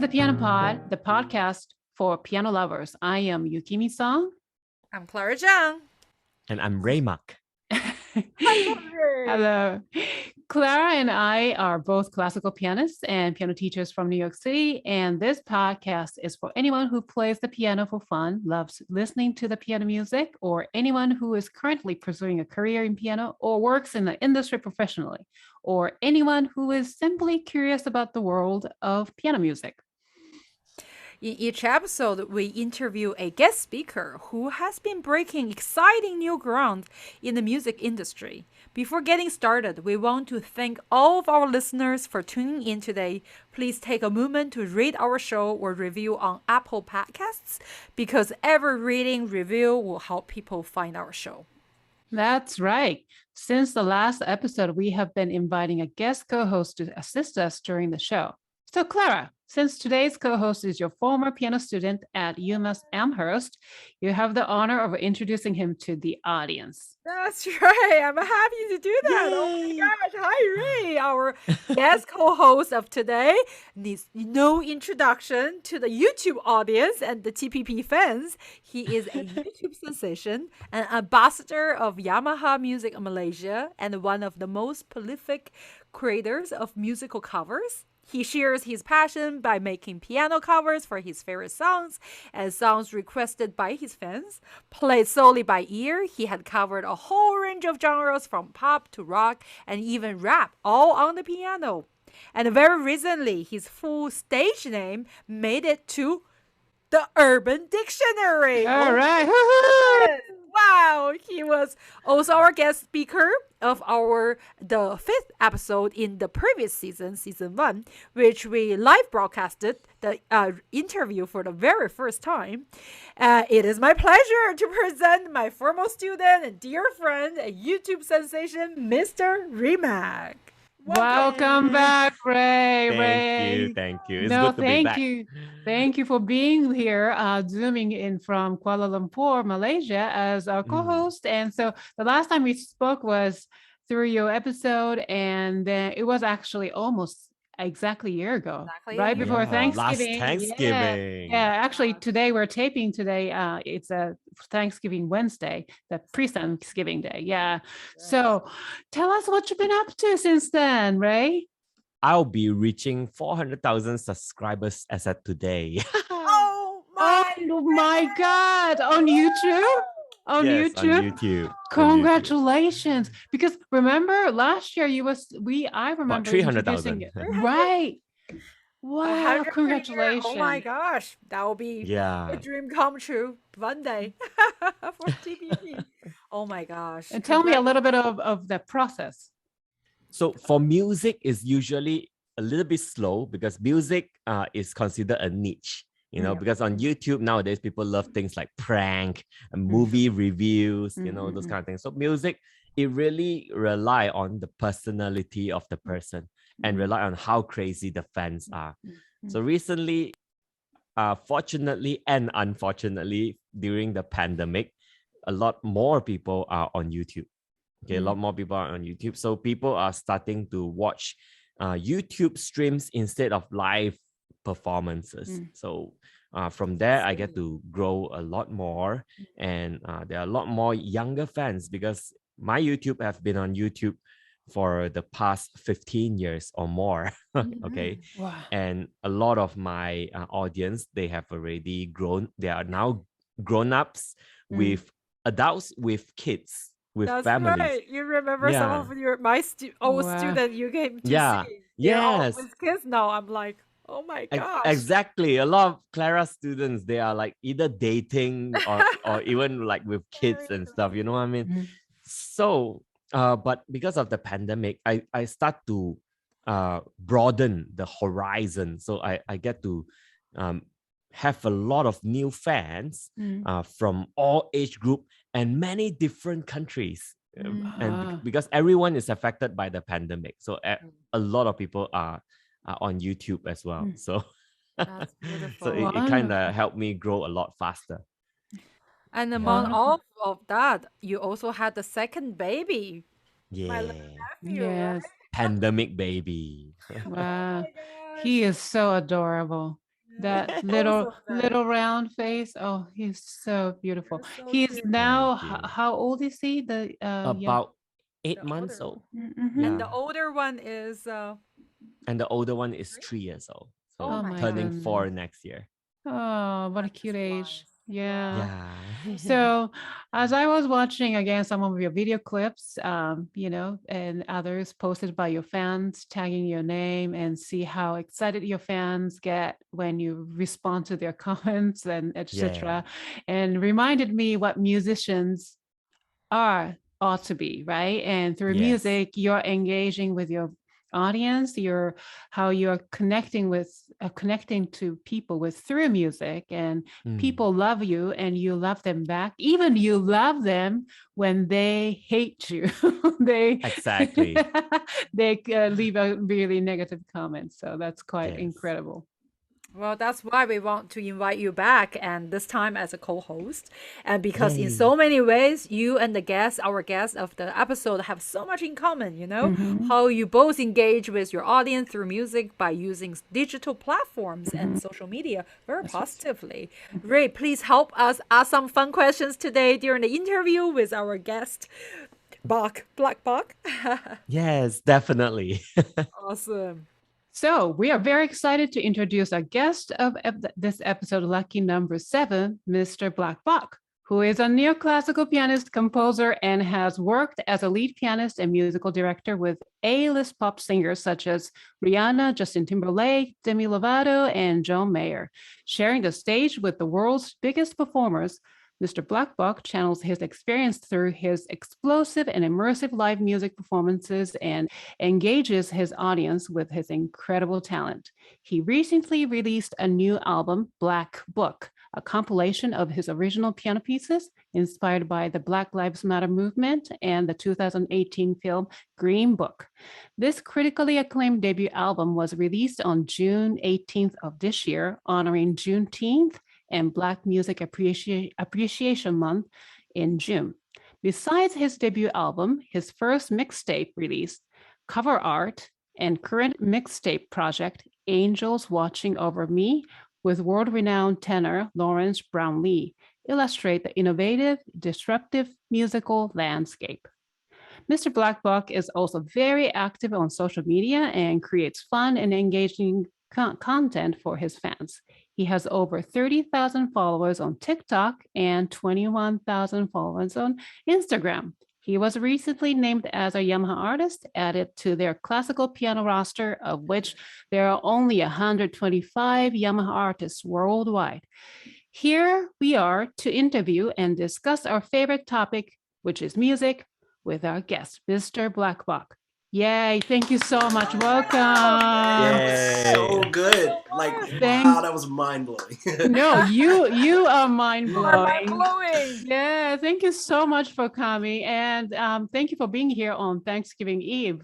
the Piano Pod, the podcast for piano lovers. I am Yukimi Song. I'm Clara Zhang. And I'm Ray Mak. Hello, Ray. Hello. Clara and I are both classical pianists and piano teachers from New York City. And this podcast is for anyone who plays the piano for fun, loves listening to the piano music, or anyone who is currently pursuing a career in piano or works in the industry professionally, or anyone who is simply curious about the world of piano music. In each episode, we interview a guest speaker who has been breaking exciting new ground in the music industry. Before getting started, we want to thank all of our listeners for tuning in today. Please take a moment to rate our show or review on Apple Podcasts, because every rating review will help people find our show. That's right. Since the last episode, we have been inviting a guest co-host to assist us during the show. So Clara, since today's co-host is your former piano student at UMass Amherst, you have the honor of introducing him to the audience. That's right. I'm happy to do that. Yay. Oh my gosh. Hi, Ray. Our guest co-host of today needs no introduction to the YouTube audience and the TPP fans. He is a YouTube sensation, an ambassador of Yamaha Music in Malaysia, and one of the most prolific creators of musical covers. He shares his passion by making piano covers for his favorite songs and songs requested by his fans. Played solely by ear, he had covered a whole range of genres from pop to rock and even rap, all on the piano. And very recently, his full stage name made it to the Urban Dictionary. All right. Wow, he was also our guest speaker of the fifth episode in the previous season 1, which we live broadcasted the interview for the very first time. It is my pleasure to present my former student and dear friend, a YouTube sensation, Mr. Ray Mak. Welcome back, Ray. Thank you. It's good to be back. Thank you for being here, zooming in from Kuala Lumpur, Malaysia, as our co-host. And so the last time we spoke was through your episode, and then it was actually almost exactly a year ago, right before Thanksgiving. Last Thanksgiving. Yeah, actually today we're taping today. It's a Thanksgiving Wednesday, the pre-Thanksgiving day. Yeah. So tell us what you've been up to since then, Ray. I'll be reaching 400,000 subscribers as of today. Oh my God. On YouTube? On YouTube. Congratulations. Because remember last year I remember 300,000. Right. Wow, congratulations. Oh my gosh. That will be a dream come true one day for TPP. Oh my gosh. And tell me a little bit of the process. So for music, is usually a little bit slow because music is considered a niche. Because on YouTube nowadays, people love things like prank and movie reviews, those kind of things. So music, it really rely on the personality of the person and rely on how crazy the fans are. So recently, fortunately and unfortunately, during the pandemic, a lot more people are on YouTube. Okay, a lot more people are on YouTube. So people are starting to watch YouTube streams instead of live performances. So from there, I get to grow a lot more, and there are a lot more younger fans because my YouTube have been on YouTube for the past 15 years or more. Okay. Wow. And a lot of my audience, they have already grown. They are now grown-ups with adults, with kids, with families. Right. You remember some of my old students you came to see. Yes. With kids now, I'm like, oh my gosh. Exactly. A lot of Clara students, they are like either dating or even like with kids and stuff, you know what I mean? So, but because of the pandemic, I start to broaden the horizon. So I get to have a lot of new fans from all age group and many different countries. And because everyone is affected by the pandemic. So a lot of people are on YouTube as well. So, That's beautiful. so it kind of helped me grow a lot faster. And among all of that, you also had the second baby. Yeah. My little nephew, Yes. Pandemic baby. Wow. He is so adorable. That Both of them. little round face. Oh, he's so beautiful. They're so He's cute. now Thank you. how old is he? The yeah. About 8 The months older one. old. Mm-hmm. And Yeah. the older one is And the older one is 3 years old. So Oh Oh my turning goodness. 4 next year. Oh, what a Time cute just age. flies. Yeah. Wow. Yeah. So, as I was watching again some of your video clips, and others posted by your fans, tagging your name, and see how excited your fans get when you respond to their comments and Yeah. etc., and reminded me what musicians ought to be, right? And through Yes. music, you're engaging with your audience, you're connecting to people with through music, and people love you and you love them back. Even you love them when they hate you. they Exactly. they leave a really negative comment. So that's quite Yes. incredible. Well, that's why we want to invite you back, and this time as a co-host. And because in Yay. so many ways, you and our guest of the episode have so much in common, Mhm. how you both engage with your audience through music by using digital platforms and social media very That's right. positively. Ray, please help us ask some fun questions today during the interview with our guest, Black Bok. Yes, definitely. Awesome. So we are very excited to introduce our guest of this episode, lucky number 7, Mr. BOKBOK, who is a neoclassical pianist, composer, and has worked as a lead pianist and musical director with A-list pop singers such as Rihanna, Justin Timberlake, Demi Lavato, and John Mayer. Sharing the stage with the world's biggest performers, Mr. BOKBOK channels his experience through his explosive and immersive live music performances and engages his audience with his incredible talent. He recently released a new album, BOKBOK, a compilation of his original piano pieces inspired by the Black Lives Matter movement and the 2018 film Green Book. This critically acclaimed debut album was released on June 18th of this year, honoring Juneteenth and Black Music Appreciation Month in June. Besides his debut album, his first mixtape release, cover art, and current mixtape project, Angels Watching Over Me, with world-renowned tenor Lawrence Brownlee, illustrate the innovative, disruptive musical landscape. Mr. BOKBOK is also very active on social media and creates fun and engaging content for his fans. He has over 30,000 followers on TikTok and 21,000 followers on Instagram. He was recently named as a Yamaha Artist, added to their classical piano roster, of which there are only 125 Yamaha artists worldwide. Here we are to interview and discuss our favorite topic, which is music, with our guest, Mr. BOKBOK. Yay, thank you so much. Welcome. That was so Yay. good. Like, wow, that was mind blowing. No, you are mind You are blowing. mind-blowing. Yeah, thank you so much for coming, and thank you for being here on Thanksgiving Eve.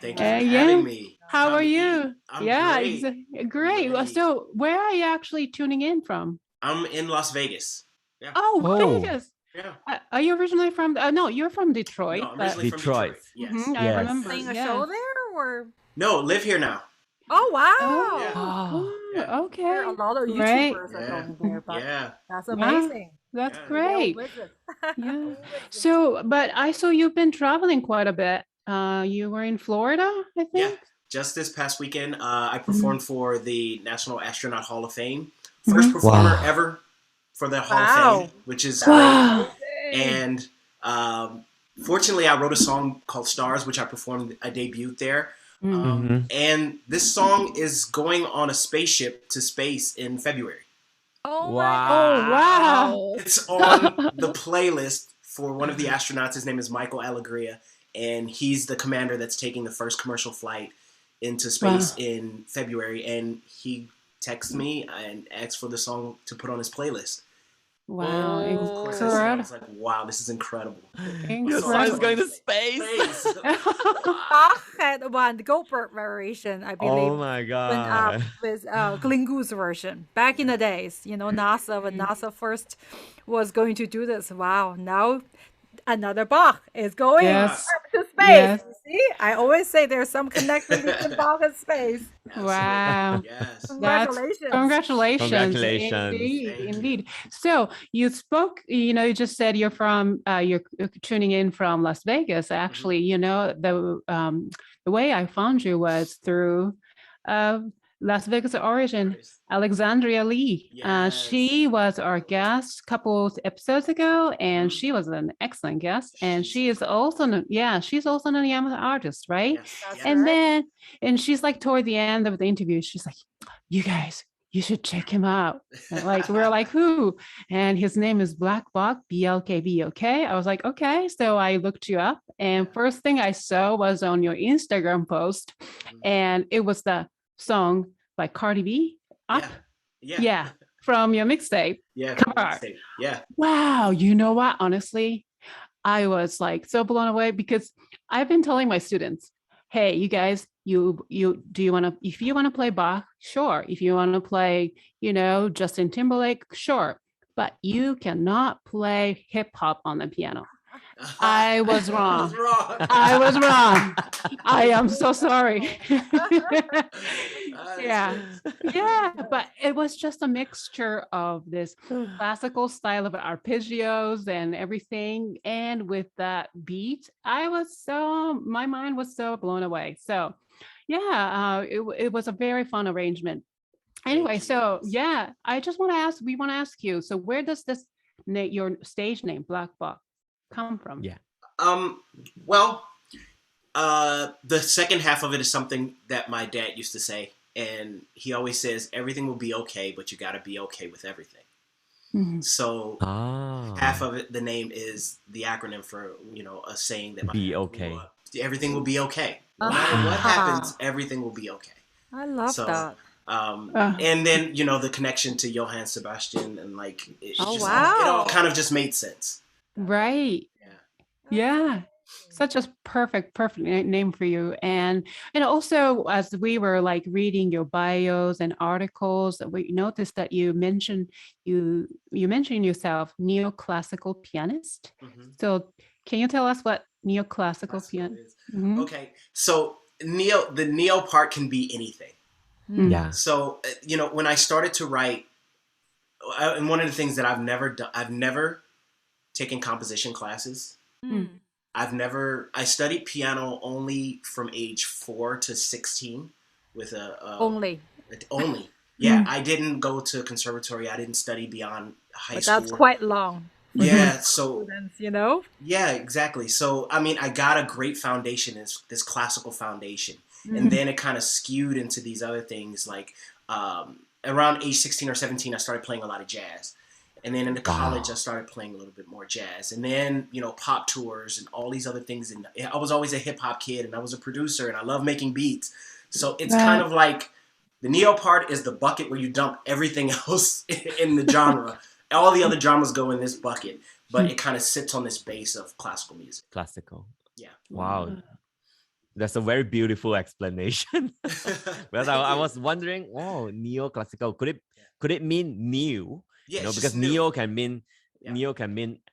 Thank you for Yeah. having me. It's How time are to eat. you? I'm Yeah, great. great. ready. So, where are you actually tuning in from? I'm in Las Vegas. Yeah. Oh, Oh. Vegas. Yeah. Are you originally from? No, you're from Detroit. No, I'm but originally from Detroit. Yes. Mhm, I Yes. remember. Playing a yeah. show there, or No, live here now. oh wow, Oh, Oh. cool. Yeah. Okay. there are a lot of Great. YouTubers are Yeah. going there, but Yeah. that's Wow. amazing. That's Yeah. great. We'll visit. Yeah. We'll visit. So, but I saw you've been traveling quite a bit. You were in Florida, I Yeah. think. Just this past weekend, I performed for the National Astronaut Hall of Fame. Mhm. First performer Wow. ever for the Hall Wow. of Fame, which is Wow. And fortunately, I wrote a song called Stars, which I performed, I debuted there. Mhm. And this song is going on a spaceship to space in February. Oh Wow. Oh, wow. It's on the playlist for one of the astronauts. His name is Michael Alegria, and he's the commander that's taking the first commercial flight into space Wow. in February. And he texted me and asked for the song to put on his playlist. Wow. And of course, I said, I Incredible. was like, wow, this is incredible. Your song is going to space. Space. Bach had one Goldberg variation, I believe. Oh my Went up god. with Glenn Gould's version back in the days. NASA, when NASA first was going to do this. Wow, now another Bach is going Yes. up to space. Yes. You see, I always say there's some connection between Bach and space. Wow. Yes. That's Congratulations. congratulations. Congratulations. Indeed, Thank you. indeed. So you spoke, you just said you're from, you're tuning in from Las Vegas. Actually, the way I found you was through Las Vegas origin, Artist. Alexandria Lee. Yes. She was our guest a couple episodes ago, and Mhm. she was an excellent guest. And She's she is also, she's also an Yamaha artist, right? Yes. That's Yes. And right. then she's like toward the end of the interview, she's like, you guys, you should check him out. And like, we're like, who? And his name is BLKBOK, BLKBOK. I was like, okay. So I looked you up, and first thing I saw was on your Instagram post, and it was the song by Cardi B, Up. Yeah. Yeah, from your mixtape. Yeah. Come on. Yeah. Wow. You know what? Honestly, I was like so blown away because I've been telling my students, hey, you guys, if you want to play Bach, sure. If you want to play, Justin Timberlake, sure. But you cannot play hip hop on the piano. I was wrong. I was wrong. I am so sorry. Yeah, but it was just a mixture of this classical style of arpeggios and everything, and with that beat, my mind was so blown away. So, yeah, it was a very fun arrangement. Anyway, so yeah, I just want to ask you. So, where does your stage name BLKBOK come from? Yeah. Well, the second half of it is something that my dad used to say, and he always says everything will be okay, but you got to be okay with everything. Mm-hmm. So half of it, the name is the acronym for a saying that be okay. Everything will be okay. No matter what happens, everything will be okay. I love that. And then the connection to Johann Sebastian, and like it all kind of just made sense. Right. Yeah. Such a perfect name for you. And also, as we were like reading your bios and articles, we noticed that you mentioned yourself neoclassical pianist. Mm-hmm. So can you tell us what neoclassical pianist is? Mm-hmm. Okay. So the neo part can be anything. Yeah. So when I started to write, and one of the things that I've never taken composition classes. I studied piano only from age 4 to 16 with only. Yeah, I didn't go to conservatory. I didn't study beyond high school. That's quite long. Yeah, so students, Yeah, exactly. So I got a great foundation, this classical foundation, and then it kind of skewed into these other things. Like around age 16 or 17, I started playing a lot of jazz. And then in the college, I started playing a little bit more jazz. And then, pop tours and all these other things. And I was always a hip hop kid, and I was a producer, and I love making beats. So it's kind of like the neo part is the bucket where you dump everything else in the genre. All the other genres go in this bucket, but it kind of sits on this base of classical music. Classical. Yeah. Wow. That's a very beautiful explanation. Because I was wondering, neoclassical, could it mean new? Yeah, because neo can mean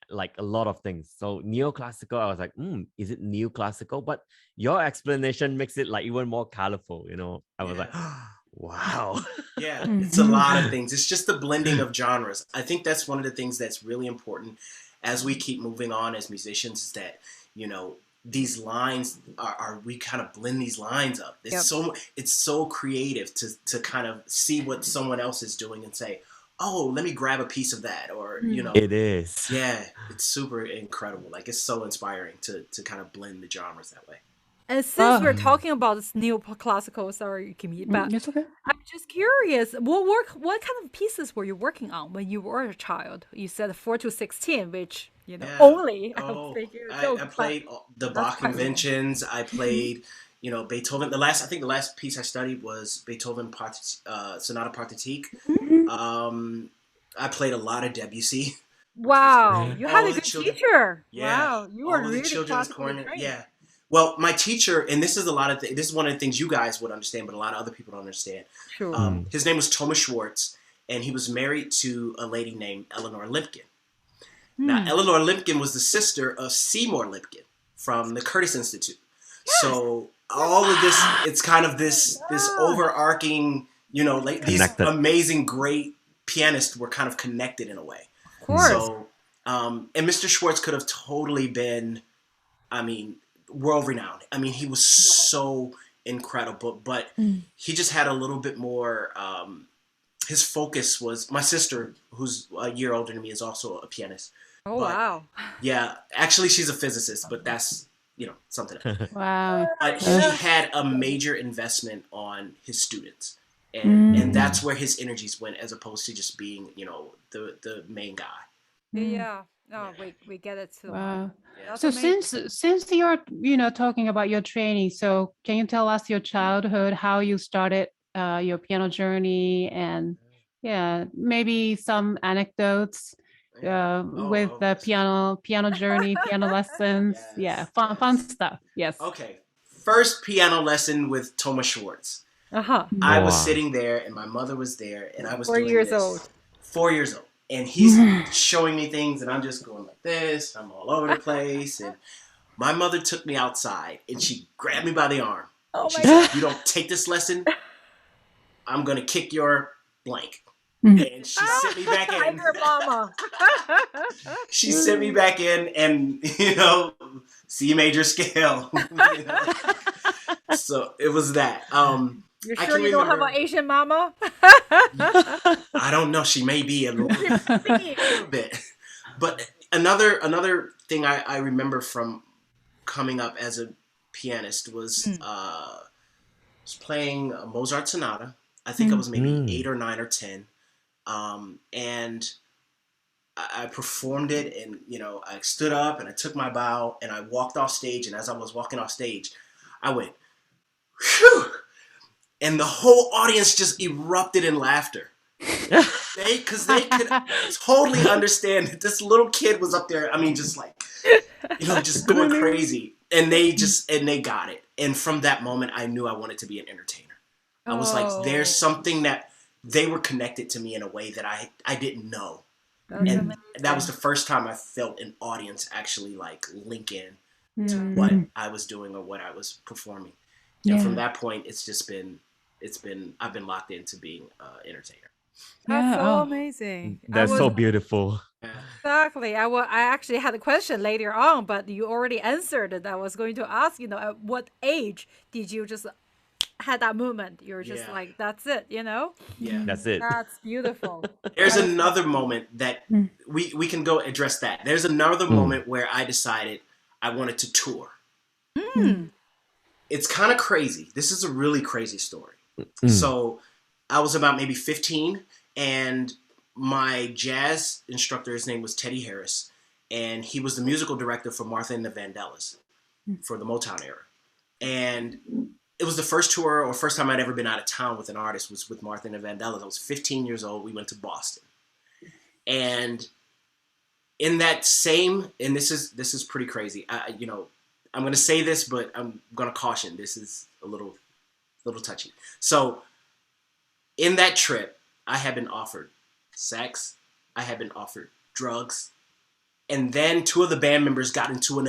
like a lot of things. So neoclassical, I was like, is it new classical? But your explanation makes it like even more colorful. I was like, wow. Yeah, it's a lot of things. It's just the blending of genres. I think that's one of the things that's really important as we keep moving on as musicians, is that these lines we kind of blend these lines up. It's so creative to kind of see what someone else is doing and say, oh, let me grab a piece of that, or It is. Yeah, it's super incredible. Like, it's so inspiring to kind of blend the genres that way. And since we're talking about this neoclassical, sorry, Kimmy, but it's okay. I'm just curious, what kind of pieces were you working on when you were a child? You said 4 to 16, which only. I played the Bach conventions. I played. Beethoven. I think the last piece I studied was Beethoven Sonata Pathétique. I played a lot of Debussy. Wow, you had a good teacher. Yeah. Wow, you were really children's corner. Yeah. Well, my teacher, and this is this is one of the things you guys would understand, but a lot of other people don't understand. Sure. His name was Thomas Schwartz, and he was married to a lady named Eleanor Lipkin. Now, Eleanor Lipkin was the sister of Seymour Lipkin from the Curtis Institute. So all of this, it's kind of this overarching, like these Connected. amazing, great pianists were kind of connected in a way. Of course. So, and Mr. Schwartz could have totally been, I mean, world renowned. I mean, he was so incredible, but he just had a little bit more. His focus was my sister, who's a year older than me, is also a pianist. Oh, But, wow. Yeah, actually, she's a physicist, but that's something else. Wow. But he had a major investment on his students, and that's where his energies went, as opposed to just being the main guy. Yeah. No, we get it too. Wow. That's So amazing. since you're talking about your training, so can you tell us your childhood, how you started your piano journey, and maybe some anecdotes with the yes. piano journey, piano lessons. Yes, Fun stuff. Yes. Okay, first piano lesson with Thomas Schwartz. Uh-huh. I was Wow. sitting there, and my mother was there, and I was 4 doing years this. old. 4 years old, and he's showing me things, and I'm just going like this. I'm all over the place, and my mother took me outside, and she grabbed me by the arm. Oh And she my said, "If you don't take this lesson, I'm gonna kick your blank." And she sent me back in. Tiger mama. She sent me back in, and C major scale. So it was that. You're I sure can you don't have remember- an Asian mama? I don't know. She may be a little bit. But another thing I remember from coming up as a pianist was playing a Mozart sonata. I think I was maybe 8 or 9 or 10. And I performed it, and I stood up and I took my bow and I walked off stage. And as I was walking off stage, I went, "Phew!" And the whole audience just erupted in laughter. Because they could totally understand that this little kid was up there. I mean, just like, just going crazy. And they got it. And from that moment, I knew I wanted to be an entertainer. I was like, there's something that they were connected to me in a way that I didn't know. That's And amazing. that was the first time I felt an audience actually like link in to Mm. what I was doing or what I was performing. And from that point, I've been locked into being an entertainer. That's so Oh. amazing. That's so beautiful. Exactly. I actually had a question later on, but you already answered it. I was going to ask, at what age did you just had that moment? You're just Yeah. like, that's it, Yeah. That's it. That's beautiful. There's another moment that we can go address that. There's another moment where I decided I wanted to tour. It's kind of crazy. This is a really crazy story. So I was about maybe 15, and my jazz instructor, his name was Teddy Harris, and he was the musical director for Martha and the Vandellas for the Motown era. And it was the first tour or first time I'd ever been out of town with an artist was with Martha and the Vandellas. I was 15 years old. We went to Boston. And in that same, and this is pretty crazy. I'm going to say this, but I'm going to caution. This is a little touchy. So in that trip, I had been offered sex. I had been offered drugs. And then 2 of the band members got into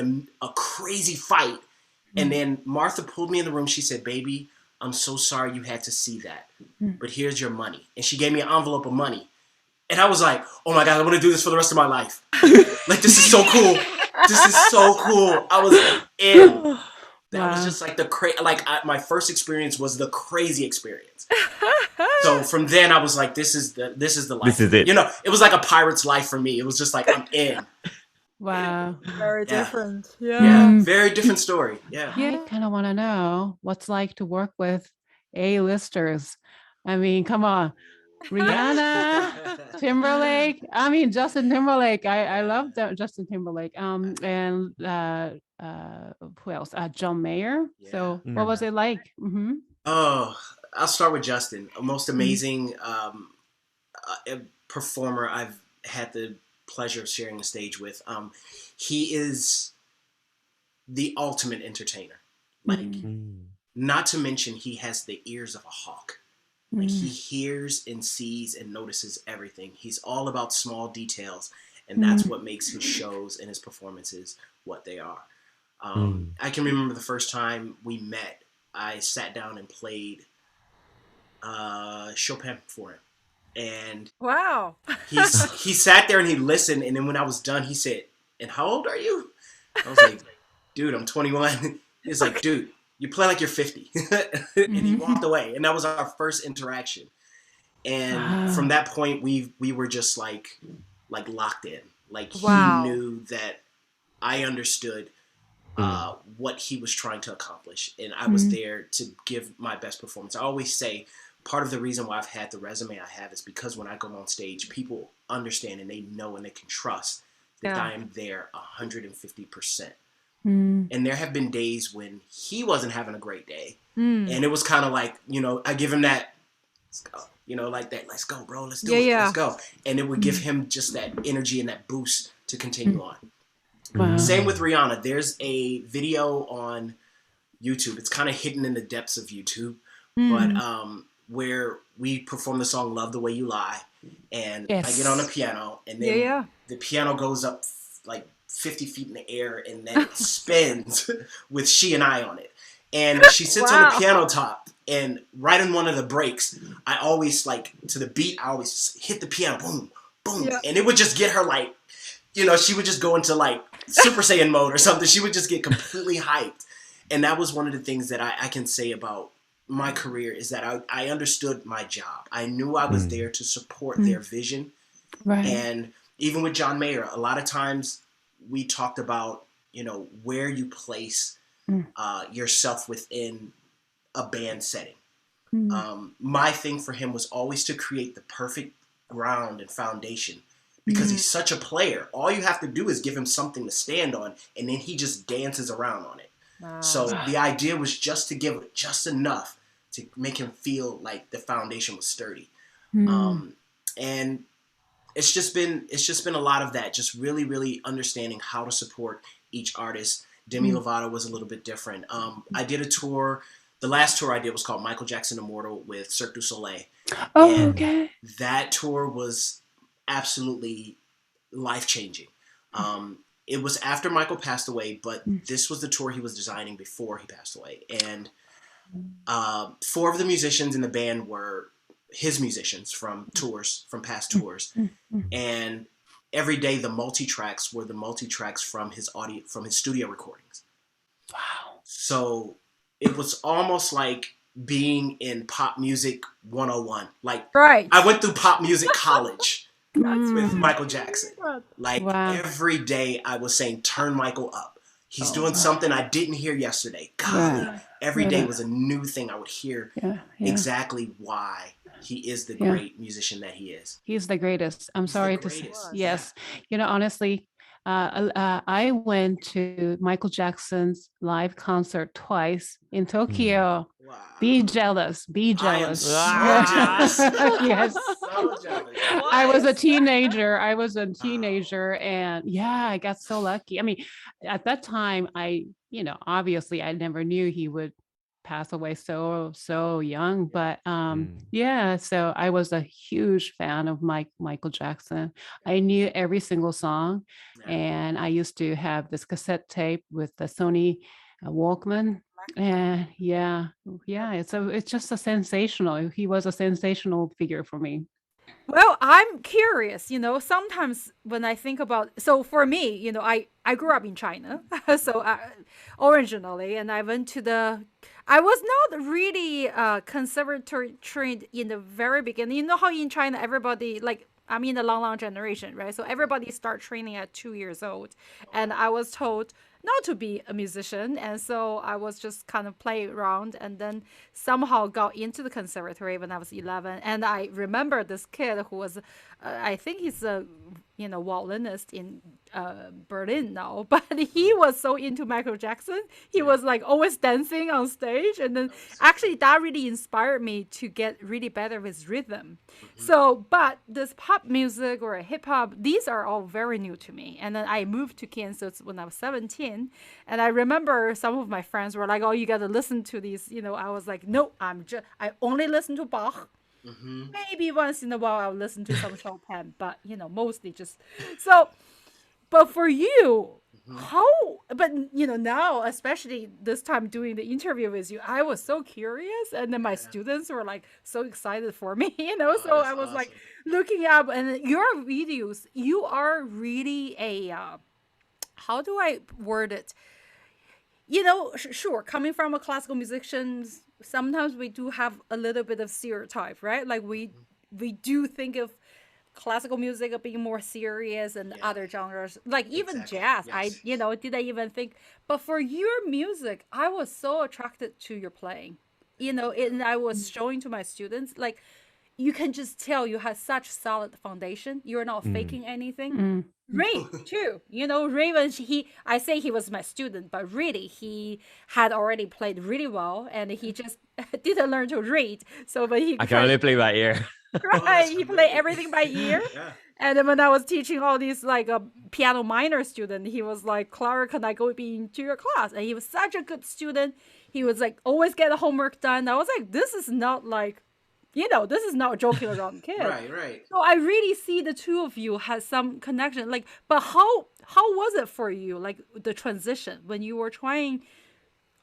a crazy fight. And then Martha pulled me in the room. She said, "Baby, I'm so sorry you had to see that, but here's your money." And she gave me an envelope of money. And I was like, "Oh my God, I want to do this for the rest of my life. Like, this is so cool. This is so cool." I was in. That was just like my first experience was the crazy experience. So from then I was like, this is the life. This is it. It was like a pirate's life for me. It was just like, I'm in. Wow. Very Yeah. different. Yeah. Very different story. Yeah. I kind of want to know what's like to work with A-listers. I mean, come on. Rihanna, Timberlake. I mean, Justin Timberlake. I love Justin Timberlake. And who else? John Mayer. So what was it like? Oh, I'll start with Justin. A most amazing performer I've had the pleasure of sharing the stage with. He is the ultimate entertainer. Like, not to mention he has the ears of a hawk. Like, he hears and sees and notices everything. He's all about small details, and that's what makes his shows and his performances what they are. I can remember the first time we met, I sat down and played Chopin for him. And Wow. he sat there and he listened. And then when I was done, he said, "And how old are you?" I was like, "Dude, I'm 21. He's like, "Dude, you play like you're 50. And he walked away. And that was our first interaction. And from that point, we were just like locked in. Like Wow. he knew that I understood what he was trying to accomplish. And I was there to give my best performance. I always say part of the reason why I've had the resume I have is because when I go on stage, people understand and they know and they can trust that I am there 150%. And there have been days when he wasn't having a great day. And it was kind of like, you know, I give him that, let's go, you know, like that, let's go, bro, let's do it, let's go. And it would give him just that energy and that boost to continue on. Wow. Same with Rihanna. There's a video on YouTube. It's kind of hidden in the depths of YouTube, but where we perform the song "Love the Way You Lie," and I get on the piano, and then the piano goes up like 50 feet in the air, and then it spins with "She and I" on it. And she sits on the piano top, and right in one of the breaks, I always like to the beat. I always hit the piano, boom, boom, and it would just get her like, you know, she would just go into like Super Saiyan mode or something. She would just get completely hyped. And that was one of the things that I can say about my career is that I understood my job. I knew I was there to support their vision. Right. And even with John Mayer, a lot of times we talked about, you know, where you place yourself within a band setting. My thing for him was always to create the perfect ground and foundation. Because he's such a player. All you have to do is give him something to stand on, and then he just dances around on it. So the idea was just to give it just enough to make him feel like the foundation was sturdy. And it's just been a lot of that, just really, really understanding how to support each artist. Demi Lavato was a little bit different. I did a tour. The last tour I did was called Michael Jackson Immortal with Cirque du Soleil. Oh, and okay. That tour was absolutely life-changing. It was after Michael passed away, but this was the tour he was designing before he passed away. And 4 of the musicians in the band were his musicians from past tours. And every day the multi-tracks were the multi-tracks from his studio recordings. Wow. So it was almost like being in pop music 101. Like I went through pop music college. With Michael Jackson. Like every day I was saying, turn Michael up. He's doing something I didn't hear yesterday. Golly, every day was a new thing I would hear exactly why he is the great musician that he is. He's the greatest. I'm sorry to say. Yes. You know, honestly, I went to Michael Jackson's live concert twice in Tokyo. Wow. Be jealous. Be jealous. I am so jealous. Yes. So jealous. I was a teenager. And I got so lucky. I mean, at that time, obviously I never knew he would pass away so young, but so I was a huge fan of Michael Jackson. I knew every single song, and I used to have this cassette tape with the Sony Walkman. And it's just a sensational. He was a sensational figure for me. Well, I'm curious, sometimes when I think about, so for me, I grew up in China, so originally, and I was not really conservatory trained in the very beginning. You know how in China, everybody, the long generation, right? So everybody start training at 2 years old. And I was told not to be a musician. And so I was just kind of play around and then somehow got into the conservatory when I was 11. And I remember this kid who was, I think he's a, violinist in Berlin now, but he was so into Michael Jackson. He was like always dancing on stage. And then actually that really inspired me to get really better with rhythm. So, but this pop music or hip hop, these are all very new to me. And then I moved to Kansas when I was 17. And I remember some of my friends were like, oh, you got to listen to these. I was like, no, I only listen to Bach. Maybe once in a while I'll listen to some Chopin, but mostly just so. But for you, but now, especially this time doing the interview with you, I was so curious, and then my students were like so excited for me, so I was like looking up, and your videos, you are really a how do I word it? Sure, coming from a classical musician, sometimes we do have a little bit of stereotype, right? Like we do think of classical music of being more serious and other genres, like even jazz. Yes. Did I even think? But for your music, I was so attracted to your playing. And I was showing to my students, like you can just tell you have such solid foundation. You're not faking anything. Ray too. Ray, when I say he was my student, but really he had already played really well, and he just didn't learn to read. So, but I can only play by ear. Right, he played everything by ear. Yeah. And then when I was teaching all these like piano minor student, he was like, "Clara, can I go be into your class?" And he was such a good student. He was like always get the homework done. I was like, this is not like, this is not a joking around kid. Right. So I really see the two of you had some connection. Like, but how was it for you? Like the transition when you were trying,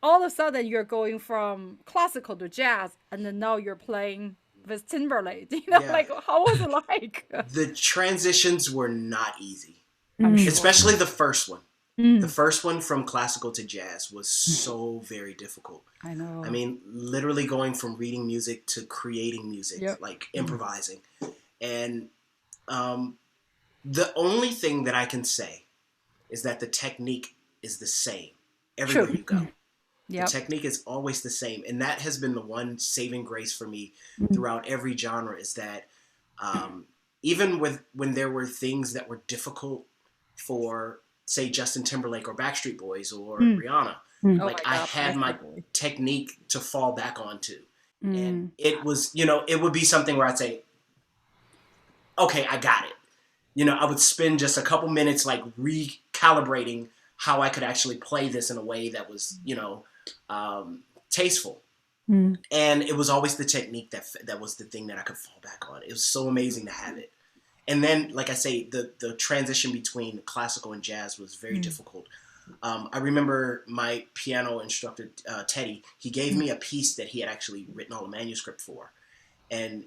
all of a sudden you're going from classical to jazz, and then now you're playing with Timberlake. Like how was it like? The transitions were not easy, I'm sure. especially the first one. The first one from classical to jazz was so very difficult. I know. I mean, literally going from reading music to creating music, like improvising. And the only thing that I can say is that the technique is the same everywhere you go. The technique is always the same. And that has been the one saving grace for me throughout every genre, is that even when there were things that were difficult for, say, Justin Timberlake or Backstreet Boys or Rihanna, like I had my technique to fall back onto. And it was, it would be something where I'd say, okay, I got it. I would spend just a couple minutes like recalibrating how I could actually play this in a way that was, tasteful. And it was always the technique that was the thing that I could fall back on. It was so amazing to have it. And then, like I say, the transition between classical and jazz was very difficult. I remember my piano instructor, Teddy, he gave me a piece that he had actually written all the manuscript for. And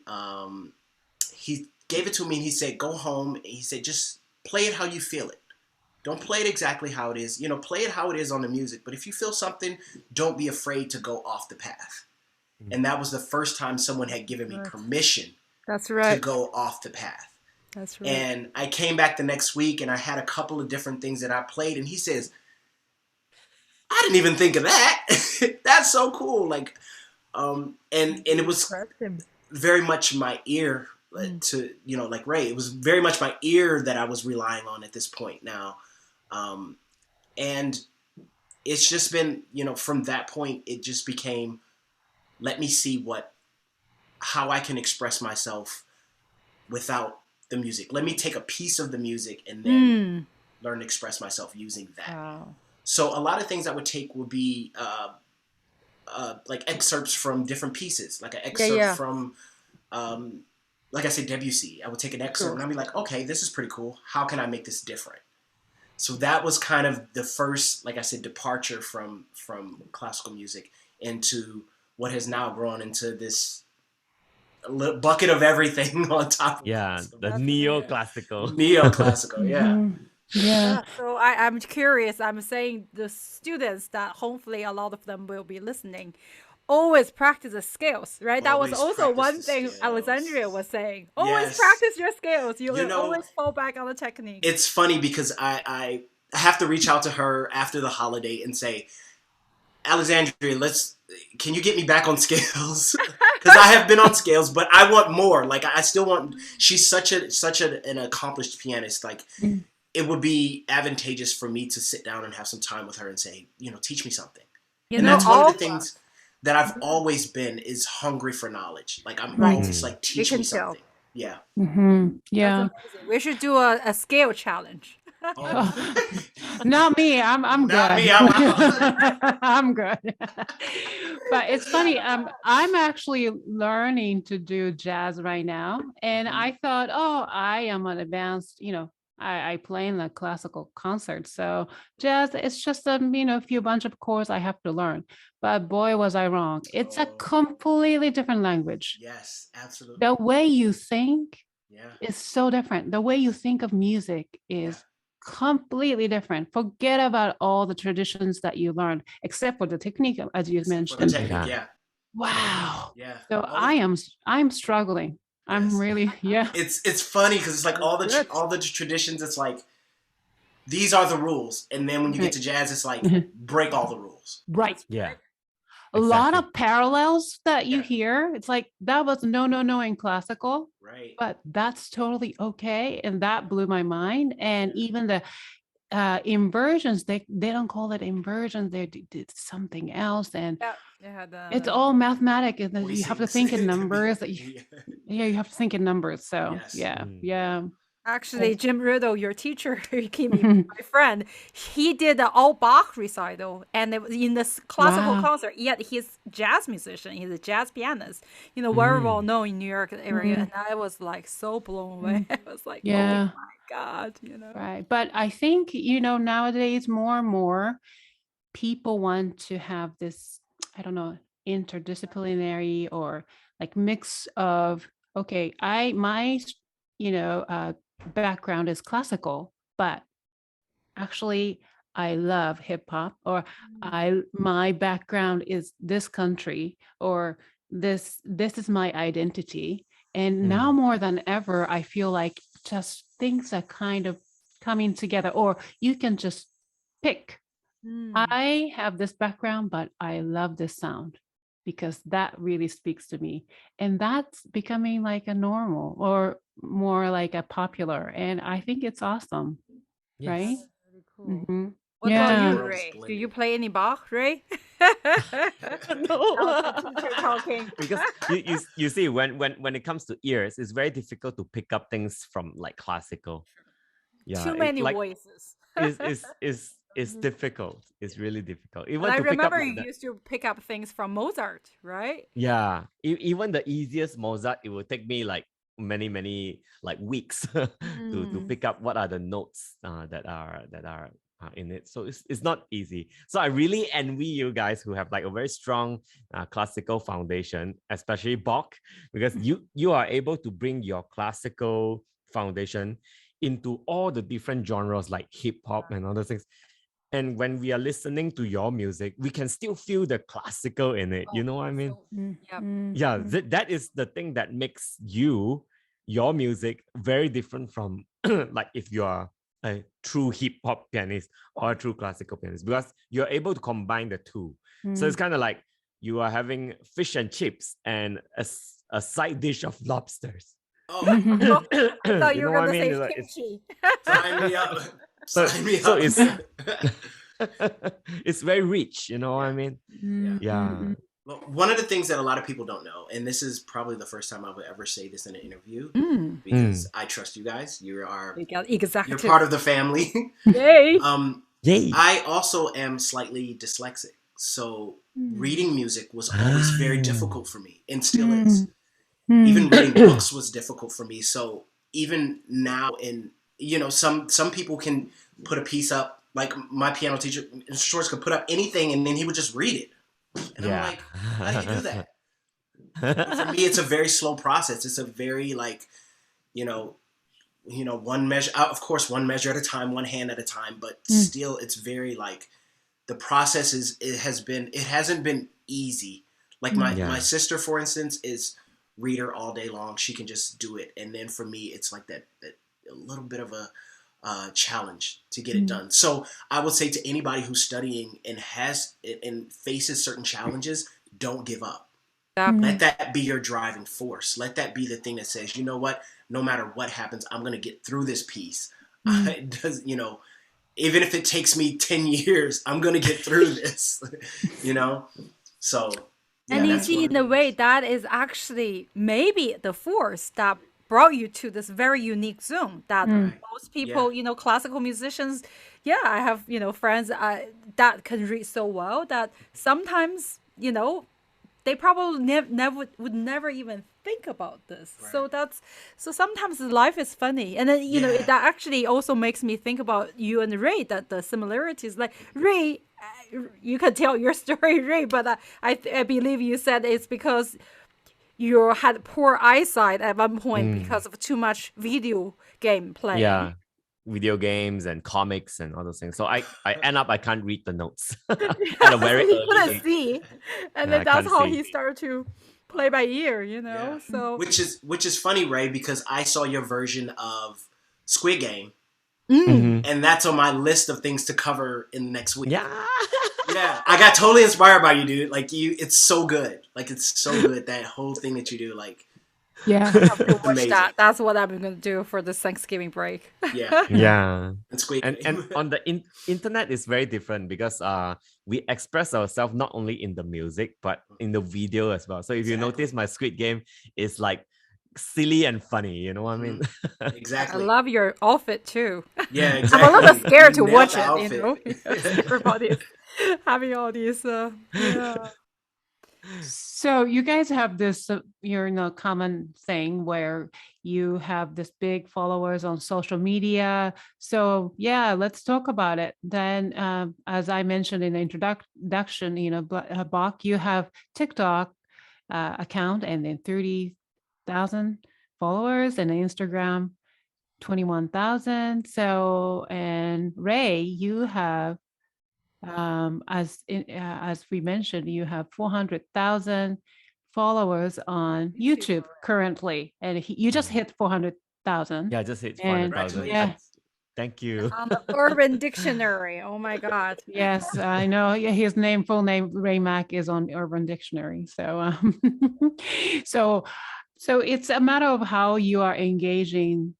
he gave it to me and he said, go home. And he said, just play it how you feel it. Don't play it exactly how it is. Play it how it is on the music. But if you feel something, don't be afraid to go off the path. And that was the first time someone had given me permission to go off the path. That's right. And I came back the next week and I had a couple of different things that I played. And he says, I didn't even think of that. That's so cool. Like, and it was very much my ear to, like Ray, it was very much my ear that I was relying on at this point now. And it's just been, from that point, it just became, let me see how I can express myself without the music. Let me take a piece of the music and then learn to express myself using that. Wow. So a lot of things I would take would be like excerpts from different pieces, like an excerpt from, like I said, Debussy. I would take an excerpt and I'd be like, okay, this is pretty cool. How can I make this different? So that was kind of the first, like I said, departure from classical music into what has now grown into this bucket of everything on top of the neo-classical. Neo-classical, Yeah. So I'm curious. I'm saying the students that hopefully a lot of them will be listening, always practice the scales, right? That was also one thing Alexandria was saying. Always practice your scales. You will always fall back on the technique. It's funny because I have to reach out to her after the holiday and say, Alexandria, can you get me back on scales? Because I have been on scales, but I want more. Like I still want. She's such an accomplished pianist. Like it would be advantageous for me to sit down and have some time with her and say, teach me something. And that's one of the things that I've always been is hungry for knowledge. Like I'm always like, teach me something. Yeah. Yeah. We should do a scale challenge. Oh. Not me. I'm Not good. me, I'm I'm good. But it's funny. I'm actually learning to do jazz right now, and I thought, I am an advanced. I play in the classical concert. So jazz, it's just a few bunch of chords I have to learn. But boy, was I wrong. It's a Oh, completely different language. yes, absolutely. The way you think Yeah, is so different. The way you think of music yeah. is completely different. Forget about all the traditions that you learned, except for the technique, as you Except for the mentioned. technique, Yeah. yeah, Wow. yeah. So All the, I'm struggling. I'm yes. really, yeah. It's funny because it's like Good. all the traditions. It's like these are the rules, and then when you get Right. to jazz, it's like Mhm. break all the rules. Right. Yeah. A lot Exactly. of parallels that you Yeah, hear. It's like that was no in classical, right. but that's totally okay. And that blew my mind. And Yeah. even the inversions, they don't call it inversions, they did something else. And Yeah, yeah, it's the all mathematic. And then you have to Voicings think in to be numbers. yeah. Yeah, you have to think in numbers. So Yes. yeah, Mm. yeah. actually Jim Riddle, your teacher, Kimi, my friend, he did the all Bach recital, and it was in this classical Wow. concert. Yet he's jazz musician, he's a jazz pianist, very well known in New York area. And I was like so blown away. I was like, oh Yeah. my God, Right. But I think, nowadays more and more people want to have this, I don't know, interdisciplinary or like mix of, okay, my, background is classical, but actually I love hip hop, or my background is this country, or this is my identity. And now Mm. more than ever, I feel like just things are kind of coming together, or you can just pick. I have this background, but I love this sound because that really speaks to me. And that's becoming like a normal or more like a popular. And I think it's awesome, right? Yes. really cool. Hmm. What about The you, Yeah. world is Ray? Do you blending. play any Bach, Ray? No. The teacher talking. Because you see when it comes to ears, it's very difficult to pick up things from like classical. Yeah, Too it many like voices. is difficult. It's really difficult. But Even I to pick up remember like you the used to pick up things from Mozart, right? yeah, even the easiest Mozart, it will take me like many like weeks to pick up what are the notes that are in it. So it's not easy. So I really envy you guys who have like a very strong classical foundation, especially Bach, because you are able to bring your classical foundation into all the different genres like hip hop and other things. And when we are listening to your music, we can still feel the classical in it. You know what I mean? Yep. Yeah, that is the thing that makes your music very different from like if you are a true hip hop pianist or a true classical pianist, because you're able to combine the two. So it's kind of like you are having fish and chips and a side dish of lobsters. Oh, I thought You you know were what I gonna mean? say It's like, kimchi. sign me up. so, Sign me so up. it's it's very rich, you know what I mean? Yeah. Yeah. Well, one of the things that a lot of people don't know, and this is probably the first time I would ever say this in an interview, because I trust you guys. Exactly. You're part of the family. Yay. Yay. I also am slightly dyslexic, so reading music was always very difficult for me, and still is. Even reading books was difficult for me. So even now, some people can put a piece up. Like my piano teacher in Shorts could put up anything, and then he would just read it. And I'm like, how do you do that? But for me, it's a very slow process. It's a very one measure, of course, one measure at a time, one hand at a time. But still, it's very like the process it hasn't been easy. Like my sister, for instance, is reader all day long. She can just do it. And then for me, it's like that a little bit of a challenge to get it done. So I would say to anybody who's studying and faces certain challenges, don't give up. Let that be your driving force. Let that be the thing that says, you know what, no matter what happens, I'm going to get through this piece. Even if it takes me 10 years, I'm going to get through this, So, and you see, in a way, that is actually maybe the force that brought you to this very unique zone that most people, classical musicians, I have, friends that can read so well that sometimes, they probably would never even think about this. Right. So sometimes life is funny, and then Yeah. that actually also makes me think about you and Ray, that the similarities. Like Ray, you can tell your story, Ray, but I believe you said it's because you had poor eyesight at one point because of too much video game playing. Yeah, video games and comics and all those things. So I I can't read the notes at a very He early couldn't age. see, and Yeah, then I that's can't how see. he started to play by ear. Yeah. So Which is funny, Ray, because I saw your version of Squid Game, Mhm. and that's on my list of things to cover in the next week. Yeah. Yeah, I got totally inspired by you, dude. Like it's so good. Like it's so good, that whole thing that you do. Like Yeah. have to watch amazing. that. That's what I'm gonna do for this Thanksgiving break. Yeah, Yeah. and Squid And Game. on the internet is very different because we express ourselves not only in the music but in the video as well. So if you Exactly. notice, my Squid Game is like silly and funny, you know what I mean? I Exactly. love your outfit too. Yeah, I'm exactly. a little scared to You nailed watch the it. outfit. Because everybody's having all these. Yeah. So you guys have this, common thing where you have this big followers on social media. So yeah, let's talk about it. Then, as I mentioned in the introduction, Bach, you have TikTok account and then 30,000 followers, and Instagram 21,000. So, and Ray, you have as we mentioned, you have 400,000 followers on YouTube currently, and you just hit 400,000. Yeah, I just hit And 400,000. yeah, Thank you. On the Urban Dictionary. Oh my God. yes, I know. Yeah, his full name, Ray Mak, is on Urban Dictionary. So, so, so it's a matter of how you are engaging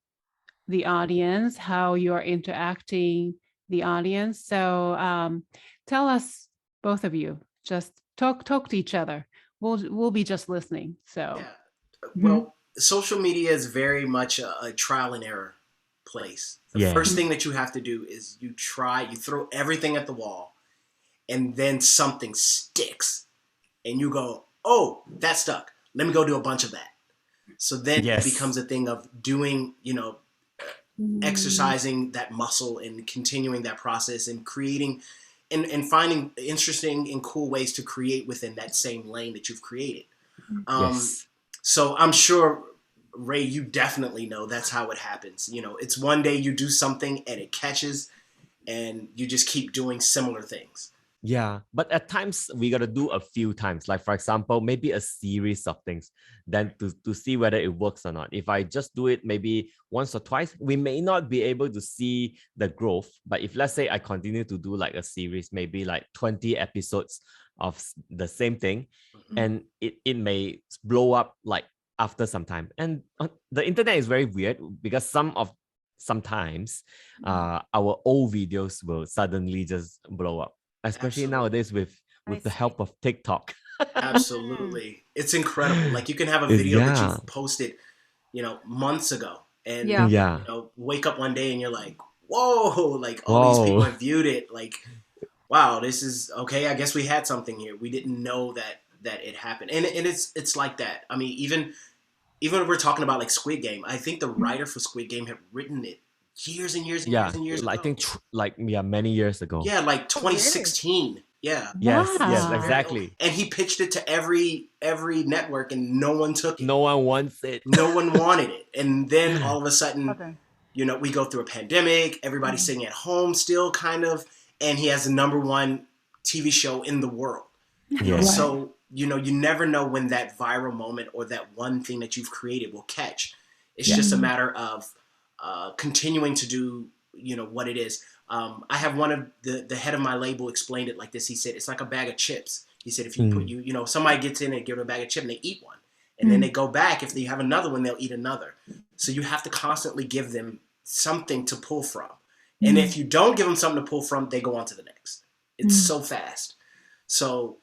the audience, how you are interacting the audience. So tell us, both of you, just talk to each other. We'll be just listening. So Yeah. Well, social media is very much a trial and error place. The Yeah. first thing that you have to do is you throw everything at the wall, and then something sticks, and you go, "Oh, that stuck. Let me go do a bunch of that." So then Yes. it becomes a thing of doing, exercising that muscle and continuing that process and creating and finding interesting and cool ways to create within that same lane that you've created. Yes. So I'm sure, Ray, you definitely know that's how it happens. It's one day you do something and it catches, and you just keep doing similar things. Yeah, but at times we gotta do a few times. Like for example, maybe a series of things, then to see whether it works or not. If I just do it maybe once or twice, we may not be able to see the growth. But if let's say I continue to do like a series, maybe like 20 episodes of the same thing, and it may blow up like after some time. And the internet is very weird because sometimes our old videos will suddenly just blow up. Especially Absolutely. nowadays with the help of TikTok. Absolutely. It's incredible. Like you can have a video that you've posted, months ago, and Yeah. wake up one day and you're like, whoa, like all these people have viewed it. Like, wow, this is okay. I guess we had something here. We didn't know that it happened. And it's like that. I mean, even if we're talking about like Squid Game, I think the writer for Squid Game had written it years and years and years and years ago. I think many years ago. Yeah, like 2016. Yeah. Yes, Wow. exactly. And he pitched it to every network, and no one took it. No one wants it. No one wanted it. And then all of a sudden, Okay. we go through a pandemic. Everybody's sitting at home still, kind of, and he has the #1 TV show in the world. Yes. So you never know when that viral moment or that one thing that you've created will catch. It's just a matter of continuing to do what it is. I have one of the head of my label explained it like this. He said it's like a bag of chips. He said if you put somebody gets in and give them a bag of chips and they eat one, and then they go back. If they have another one, they'll eat another. So you have to constantly give them something to pull from. And if you don't give them something to pull from, they go on to the next. It's so fast. So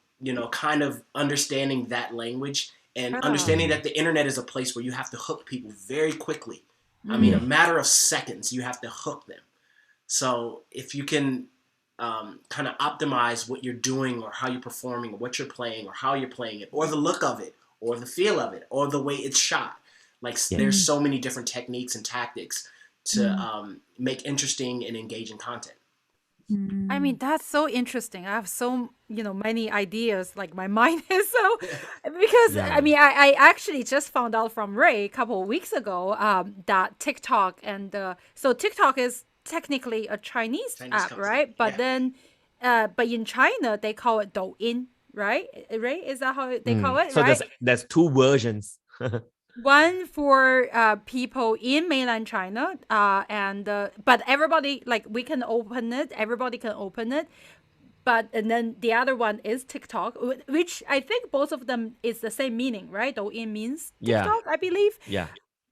kind of understanding that language and understanding that the internet is a place where you have to hook people very quickly. I mean, a matter of seconds, you have to hook them. So if you can kind of optimize what you're doing or how you're performing or what you're playing or how you're playing it or the look of it or the feel of it or the way it's shot. Like there's so many different techniques and tactics to make interesting and engaging content. I mean, that's so interesting. I have so, many ideas. Like my mind is so, because I mean, I actually just found out from Ray a couple of weeks ago that TikTok and so TikTok is technically a Chinese app, company. right? But then, but in China they call it Douyin, right? Ray, is that how they call it? So right? there's two versions. One for people in mainland China, and but everybody, like, we can open it. Everybody can open it. And then the other one is TikTok, which I think both of them is the same meaning, right? Douyin means TikTok, I believe. Yeah.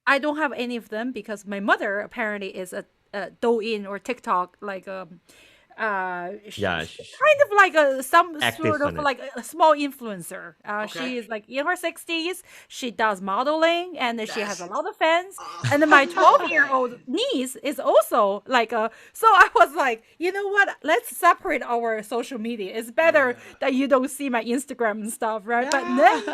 I don't have any of them because my mother apparently is a Douyin or TikTok, like kind of like some sort of like a small influencer. She is like in her 60s. She does modeling and she has a lot of fans. And then my 12-year-old niece is also like so I was like, you know what? Let's separate our social media. It's better that you don't see my Instagram and stuff, right? But then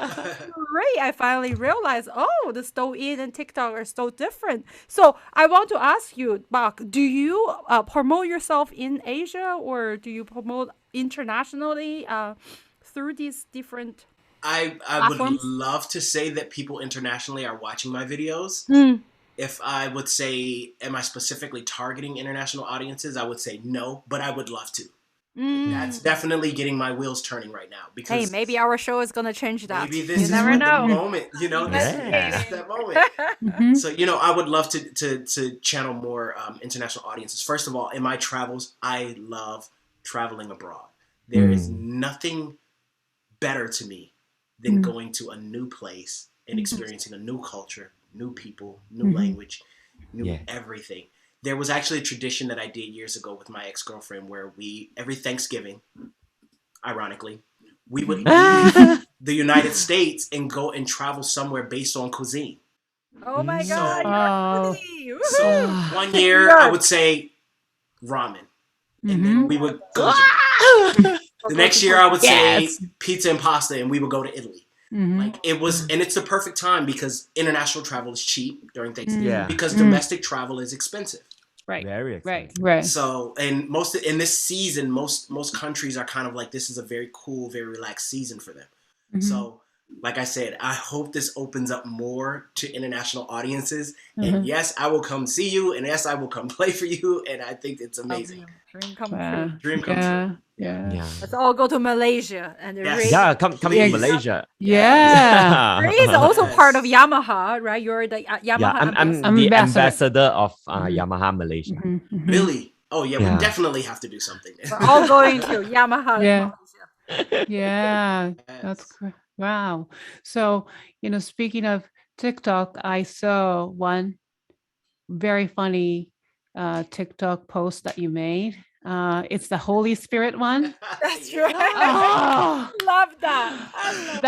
Ray, I finally realized, the Douyin and TikTok are so different. So I want to ask you, Bok, do you promote yourself in Asia? Or do you promote internationally through these different I platforms? would love to say that people internationally are watching my videos. If I would say, am I specifically targeting international audiences? I would say no, but I would love to. That's definitely getting my wheels turning right now. Because maybe our show is going to change that. Maybe this you is never know. the moment, this is that moment. So, I would love to channel more international audiences. First of all, in my travels, I love traveling abroad. There is nothing better to me than going to a new place and experiencing a new culture, new people, new language, new everything. There was actually a tradition that I did years ago with my ex-girlfriend where every Thanksgiving, ironically, we would leave the United States and go and travel somewhere based on cuisine. Oh my God. So one year I would say ramen. And then we would go to the next year I would say pizza and pasta, and we would go to Italy. Like it was, and it's the perfect time because international travel is cheap during Thanksgiving because domestic travel is expensive. Right. Very expensive. Right. So, and in this season, most countries are kind of like, this is a very cool, very relaxed season for them. So, like I said, I hope this opens up more to international audiences. And yes, I will come see you, and yes, I will come play for you. And I think it's amazing. Dream come true. Dream come true. Yeah. Let's all go to Malaysia and come to Malaysia. Yeah. Ray is also part of Yamaha, right? You're the Yamaha. I'm the ambassador of Yamaha Malaysia. Really? Oh yeah, we definitely have to do something. We're all going to Yamaha. Yeah. That's great. Wow. So, speaking of TikTok, I saw one very funny TikTok post that you made. It's the Holy Spirit one. That's right. Oh, Love that.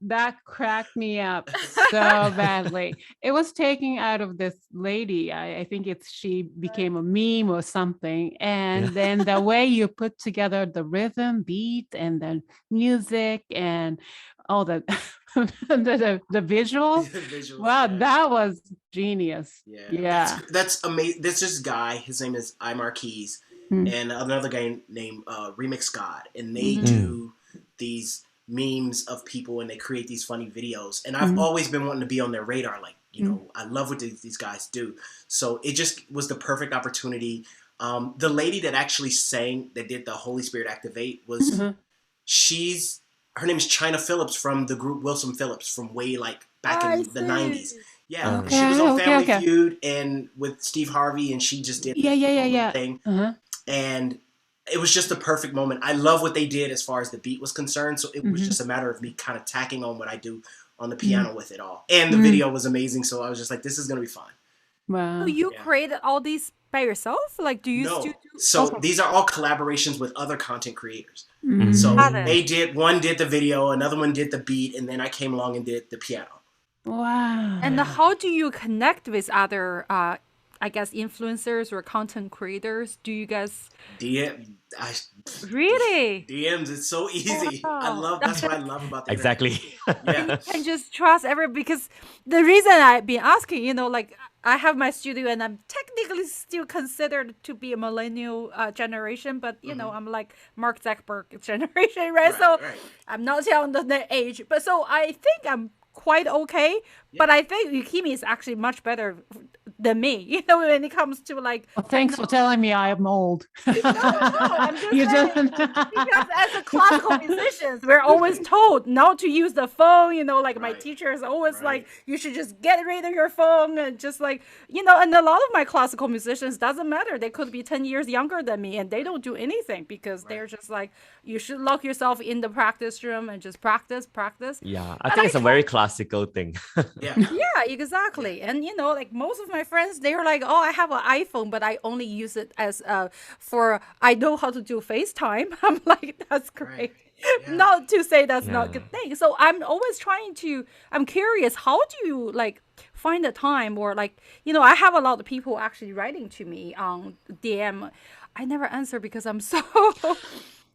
That cracked me up so badly. It was taken out of this lady. I think she became a meme or something. And then the way you put together the rhythm, beat, and then music and all the the visuals. Wow, that was genius. Yeah. That's amazing. There's this guy, his name is iMarquise, and another guy named Remix God, and they do these memes of people and they create these funny videos. And I've always been wanting to be on their radar. Like, I love what these guys do. So it just was the perfect opportunity. The lady that actually did the Holy Spirit Activate was, her name is China Phillips from the group Wilson Phillips from way back in the 90s. Yeah, Okay, she was on Family okay. Feud and with Steve Harvey, and she just did thing. And it was just the perfect moment. I love what they did as far as the beat was concerned. So it was just a matter of me kind of tacking on what I do on the piano with it all. And the video was amazing. So I was just like, this is going to be fun. Wow. So you created all these by yourself? Like, do you still do? So these are all collaborations with other content creators. So one did the video, another one did the beat, and then I came along and did the piano. Wow. And how do you connect with other I guess, influencers or content creators? Do you guys really? DMs? It's so easy. Wow. That's what I love about the Exactly. internet. Yeah. And just trust because the reason I've been asking, like I have my studio and I'm technically still considered to be a millennial generation, but I'm like Mark Zuckerberg generation, right? So Right. I'm not on the age, but so I think I'm quite okay. But I think Yukimi is actually much better than me, when it comes to like. Well, thanks for telling me I am old. No, I'm just You saying, just because as a classical musicians, we're always told not to use the phone. Like my teacher is always like, you should just get rid of your phone and just like, and a lot of my classical musicians, doesn't matter. They could be 10 years younger than me and they don't do anything because they're just like, you should lock yourself in the practice room and just practice. Yeah, I think it's a very classical thing. Yeah, exactly. And like most of my friends, they're like, oh, I have an iPhone, but I only use it as I know how to do FaceTime. I'm like, that's great. Yeah. Not to say that's not a good thing. So I'm always I'm curious, how do you like find the time, or like, I have a lot of people actually writing to me on DM. I never answer because I'm so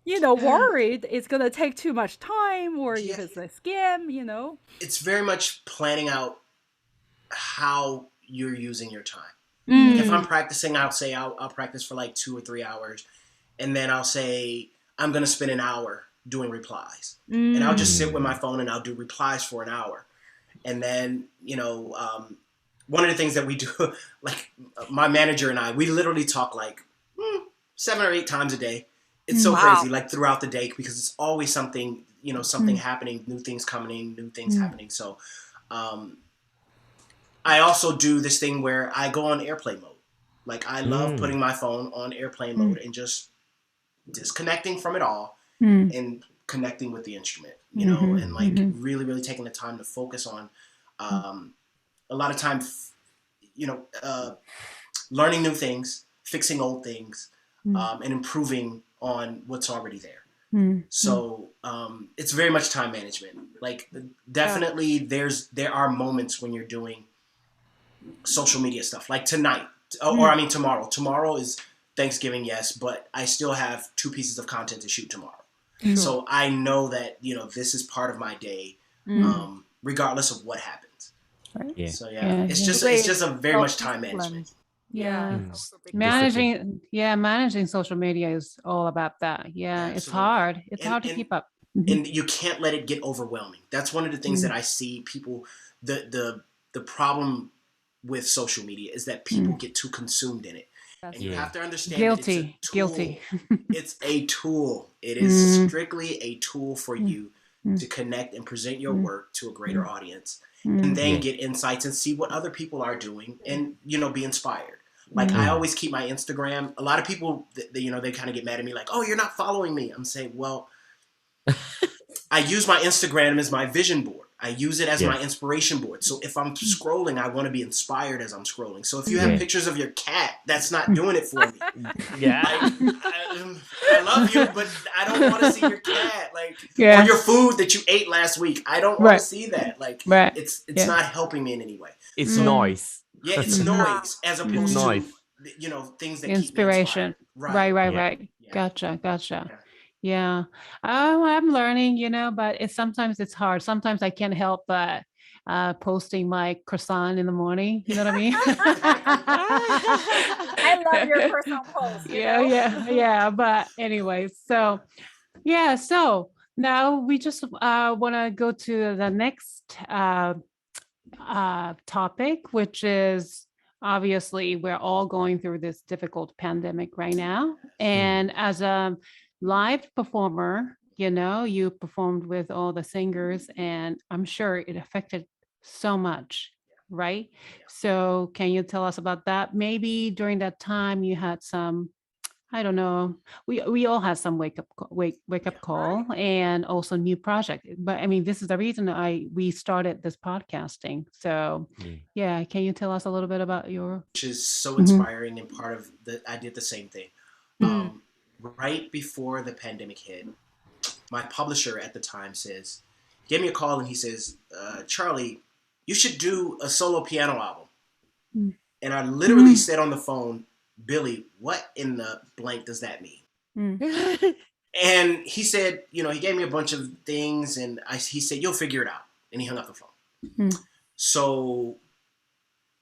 worried it's going to take too much time, or if it's a scam, It's very much planning out how you're using your time. If I'm practicing, I'll say I'll practice for like 2 or 3 hours, and then I'll say I'm going to spend an hour doing replies. And I'll just sit with my phone and I'll do replies for an hour. And then, one of the things that we do, like my manager and I, we literally talk like 7 or 8 times a day. It's so crazy, like throughout the day, because it's always something, something happening, new things coming, new things happening. So I also do this thing where I go on airplane mode. Like I love putting my phone on airplane mode and just disconnecting from it all and connecting with the instrument, and like really, really taking the time to focus on a lot of times, learning new things, fixing old things, and improving on what's already there. So it's very much time management. Like definitely there are moments when you're doing social media stuff, like tonight, or I mean tomorrow. Tomorrow is Thanksgiving, yes, but I still have 2 pieces of content to shoot tomorrow. So I know that, this is part of my day, regardless of what happens. Yeah. So it's just a very much time management. Managing social media is all about that. It's hard. It's hard to keep up. And you can't let it get overwhelming. That's one of the things that I see people, the problem with social media is that people get too consumed in it. And you have to understand Guilty. It's a tool. It is strictly a tool for you to connect and present your work to a greater audience, and then get insights and see what other people are doing and, be inspired. Like I always keep my Instagram. A lot of people, they kind of get mad at me like, oh, you're not following me. I'm saying, well, I use my Instagram as my vision board. I use it as my inspiration board. So if I'm scrolling, I want to be inspired as I'm scrolling. So if you have pictures of your cat, that's not doing it for me. I love you, but I don't want to see your cat, or your food that you ate last week. I don't want to see that. It's not helping me in any way. It's noise. Yeah, it's noise as opposed to things that inspiration. Keep me inspired. Right. Gotcha. Yeah. I'm learning, but sometimes it's hard. Sometimes I can't help but posting my croissant in the morning. You know what I mean? I love your croissant post. Yeah. But anyway, so now we just want to go to the next topic, which is obviously we're all going through this difficult pandemic right now. And as a live performer, you performed with all the singers, and I'm sure it affected so much, right? So can you tell us about that? Maybe during that time you had some, I don't know, we all had some wake up call, and also new project. But I mean, this is the reason we started this podcasting. So can you tell us a little bit about which is so inspiring, and part of I did the same thing. Right before the pandemic hit, my publisher at the time gave me a call, and he says, Charlie, you should do a solo piano album. And I literally said on the phone, Billy, what in the blank does that mean? And he said, he gave me a bunch of things, and he said, you'll figure it out. And he hung up the phone. So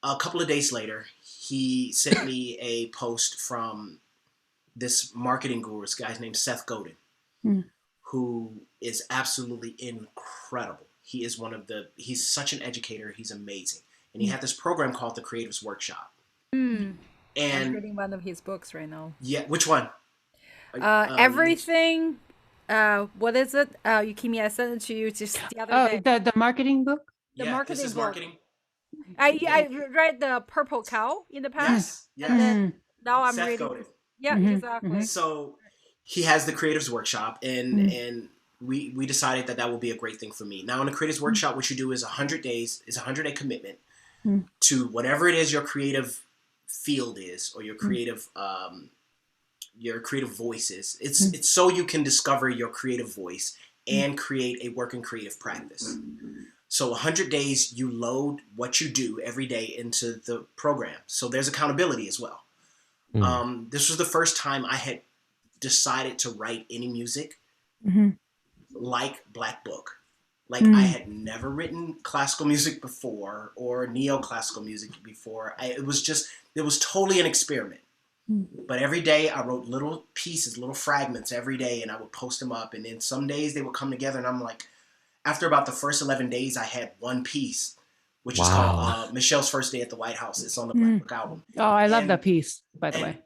a couple of days later, he sent me a post from this marketing guru, this guy's named Seth Godin, who is absolutely incredible. He's such an educator. He's amazing. And he had this program called the Creatives Workshop. And I'm reading one of his books right now. Yeah, which one? Everything. What is it? You keep me. I sent it to you just the other day. The marketing book. The marketing this is book. marketing. I read the Purple Cow in the past. Yes. And then now I'm Seth reading. Godin. Yeah, exactly. So he has the Creatives Workshop, and we decided that will be a great thing for me. Now in the Creatives Workshop, what you do is 100 days, is a 100-day commitment to whatever it is your creative field is, or your creative voice is. It's so you can discover your creative voice and create a working creative practice. So 100 days, you load what you do every day into the program. So there's accountability as well. This was the first time I had decided to write any music like Black Book. Like I had never written classical music before or neoclassical music before. It was totally an experiment. But every day I wrote little pieces, little fragments every day, and I would post them up. And then some days they would come together, and I'm like, after about the first 11 days, I had one piece, which is called Michelle's First Day at the White House. It's on the Black Book album. Oh, I love that piece, by the way.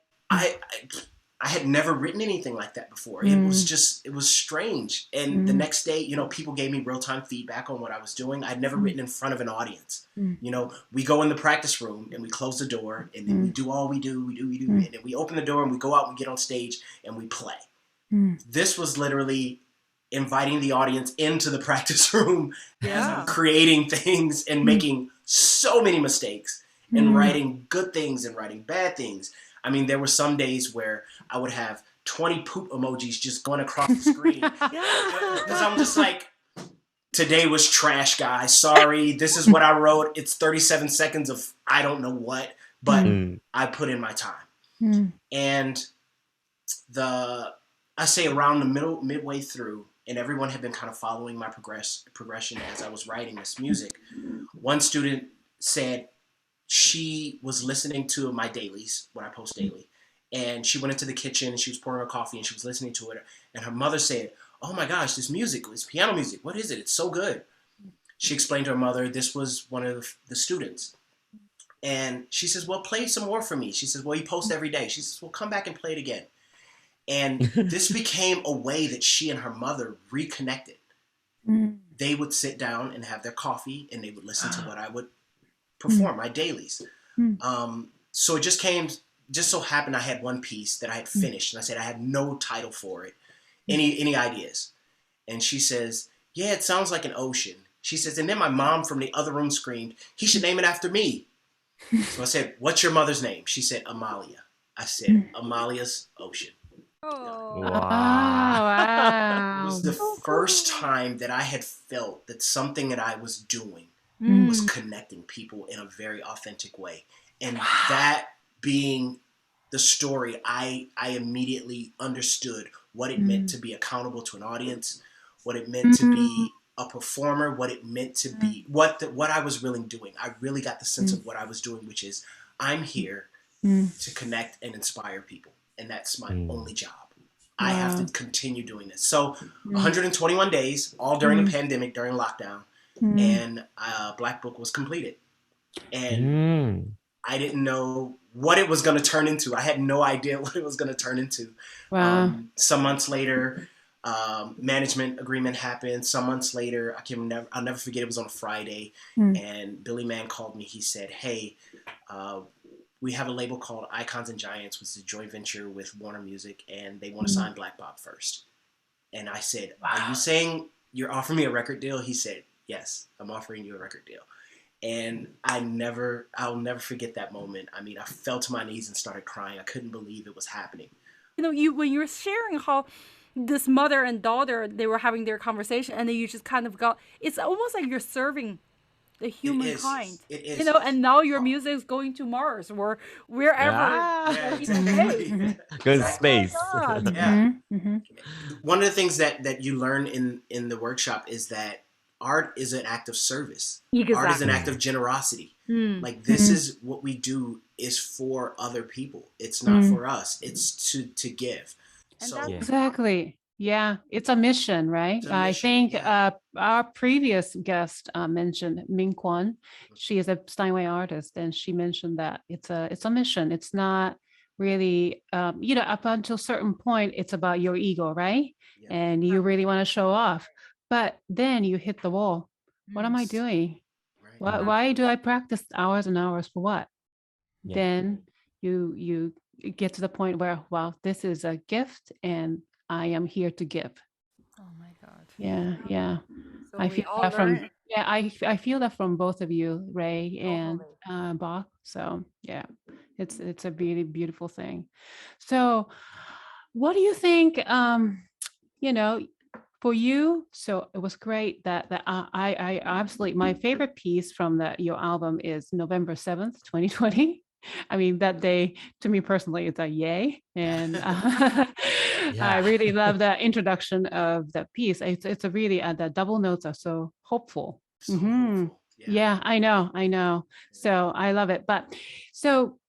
I had never written anything like that before. It was strange. And the next day, people gave me real-time feedback on what I was doing. I'd never written in front of an audience. We go in the practice room and we close the door, and then we do all we do. And then we open the door and we go out and get on stage and we play. This was literally inviting the audience into the practice room as I'm creating things and making so many mistakes and writing good things and writing bad things. I mean, there were some days where I would have 20 poop emojis just going across the screen. Because I'm just like, today was trash, guys. Sorry. This is what I wrote. It's 37 seconds of I don't know what, but I put in my time. And I say around the midway through, and everyone had been kind of following my progression as I was writing this music. One student said, she was listening to my dailies, when I post daily, and she went into the kitchen and she was pouring her coffee and she was listening to it, and her mother said, oh my gosh, this music, it's piano music. What is it? It's so good. She explained to her mother, this was one of the students. And she says, well, play some more for me. She says, well, you post every day. She says, well, come back and play it again. And this became a way that she and her mother reconnected. They would sit down and have their coffee and they would listen to what I would perform, my dailies. So it just so happened I had one piece that I had finished, and I said I had no title for it. Any ideas? And she says, yeah, it sounds like an ocean. She says, and then my mom from the other room screamed, he should name it after me. So I said, what's your mother's name? She said, Amalia. I said, Amalia's Ocean. Oh, wow. It was the first time that I had felt that something that I was doing was connecting people in a very authentic way. And that being the story, I immediately understood what it meant to be accountable to an audience, what it meant to be a performer, what it meant to be, what I was really doing. I really got the sense of what I was doing, which is I'm here to connect and inspire people. And that's my only job. I have to continue doing this. So 121 days, all during the pandemic, during lockdown, and Black Book was completed. And I didn't know what it was going to turn into. I had no idea what it was going to turn into. Wow. Some months later, management agreement happened. Some months later, I'll never forget, it was on a Friday, and Billy Mann called me. He said, hey, we have a label called Icons and Giants, which is a joint venture with Warner Music, and they want to sign Black Bob first. And I said, are you saying you're offering me a record deal? He said, yes, I'm offering you a record deal. And I'll never forget that moment. I mean, I fell to my knees and started crying. I couldn't believe it was happening. when you were sharing how this mother and daughter, they were having their conversation, and then you just kind of got, it's almost like you're serving the humankind. It is. You know, and now your music is going to Mars or wherever. Yeah. Exactly. Go in space. God. Yeah. Mm-hmm. One of the things that you learn in the workshop is that art is an act of service. Art is an act of generosity. Like this is what we do is for other people. It's not for us. It's to give. And So that's- Exactly. Yeah, it's a mission, right? It's a I mission, think yeah. our previous guest mentioned Ming Kwan. She is a Steinway artist, and she mentioned that it's a mission. It's not really, up until a certain point, it's about your ego, right? Yeah. And you really want to show off, but then you hit the wall. What am I doing? right. Why do I practice hours and hours for what? Yeah. Then you get to the point where, wow, this is a gift, and I am here to give. Oh my God. Yeah. So I we feel all that from learn. I feel that from both of you, Ray and Totally. Bach. So yeah, it's a really beautiful thing. So what do you think? For you, so it was great that I absolutely, my favorite piece from your album is November 7th, 2020. I mean, that day to me personally, it's a yay. And I really love the introduction of the piece. It's a really, the double notes are so hopeful. So hopeful. Yeah, I know. So I love it. But so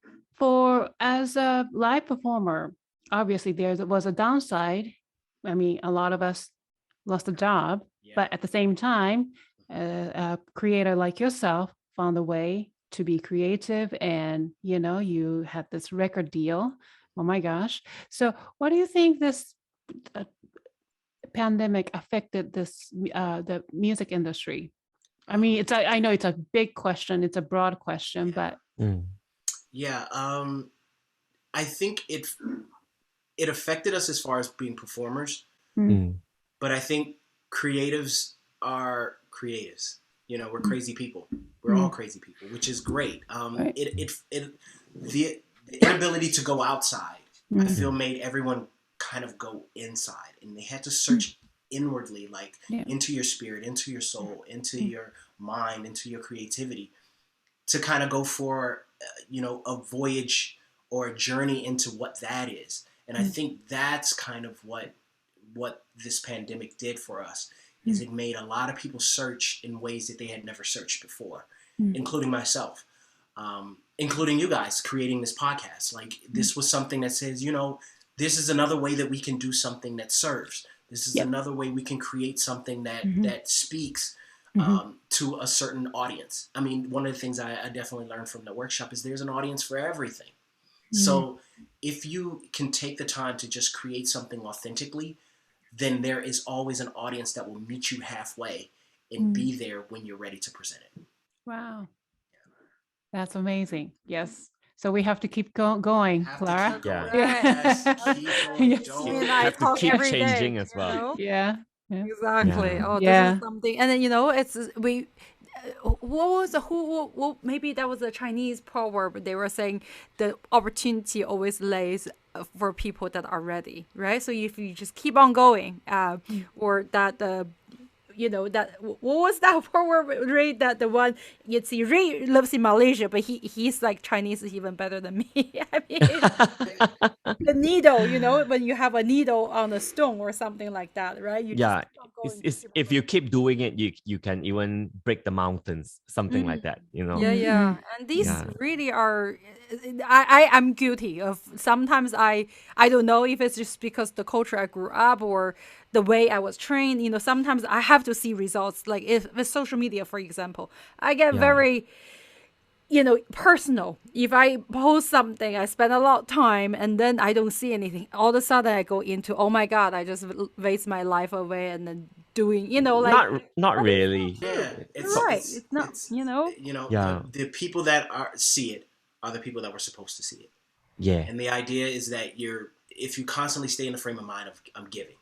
as a live performer, obviously there was a downside. I mean, a lot of us lost a job, but at the same time, a creator like yourself found a way to be creative, and you had this record deal. Oh my gosh. So what do you think this pandemic affected the music industry? I mean, I know it's a big question, it's a broad question, but I think it affected us as far as being performers. But I think creatives are creatives. We're crazy people. We're all crazy people, which is great. The inability to go outside, I feel, made everyone kind of go inside, and they had to search inwardly, like into your spirit, into your soul, into your mind, into your creativity, to kind of go for a voyage or a journey into what that is. And I think that's kind of what this pandemic did for us, is it made a lot of people search in ways that they had never searched before, including myself, including you guys creating this podcast. Like this was something that says, this is another way that we can do something that serves. This is another way we can create something that speaks to a certain audience. I mean, one of the things I definitely learned from the workshop is there's an audience for everything. So if you can take the time to just create something authentically, then there is always an audience that will meet you halfway and be there when you're ready to present it. Wow. That's amazing. Yes. So we have to keep going, Clara. Yes, have to keep changing as well. Yeah. Exactly. Yeah. Oh, this is something. And then, it's maybe that was a Chinese proverb. They were saying the opportunity always lays for people that are ready, right? So if you just keep on going, or that that what was that proverb, Ray? That the one, see, Ray lives in Malaysia, but he's like Chinese is even better than me. I mean, the needle, when you have a needle on a stone or something like that, right? It's if you keep doing it, you can even break the mountains, something like that, Yeah. And these really are, I'm guilty of, sometimes I don't know if it's just because the culture I grew up or the way I was trained, sometimes I have to see results. Like if with social media, for example, I get very, personal. If I post something, I spend a lot of time and then I don't see anything. All of a sudden I go into, oh my God, I just waste my life away and then doing, like. Not really. Yeah. It's not. The people that see it are the people that were supposed to see it. Yeah. And the idea is that if you constantly stay in the frame of mind of I'm giving,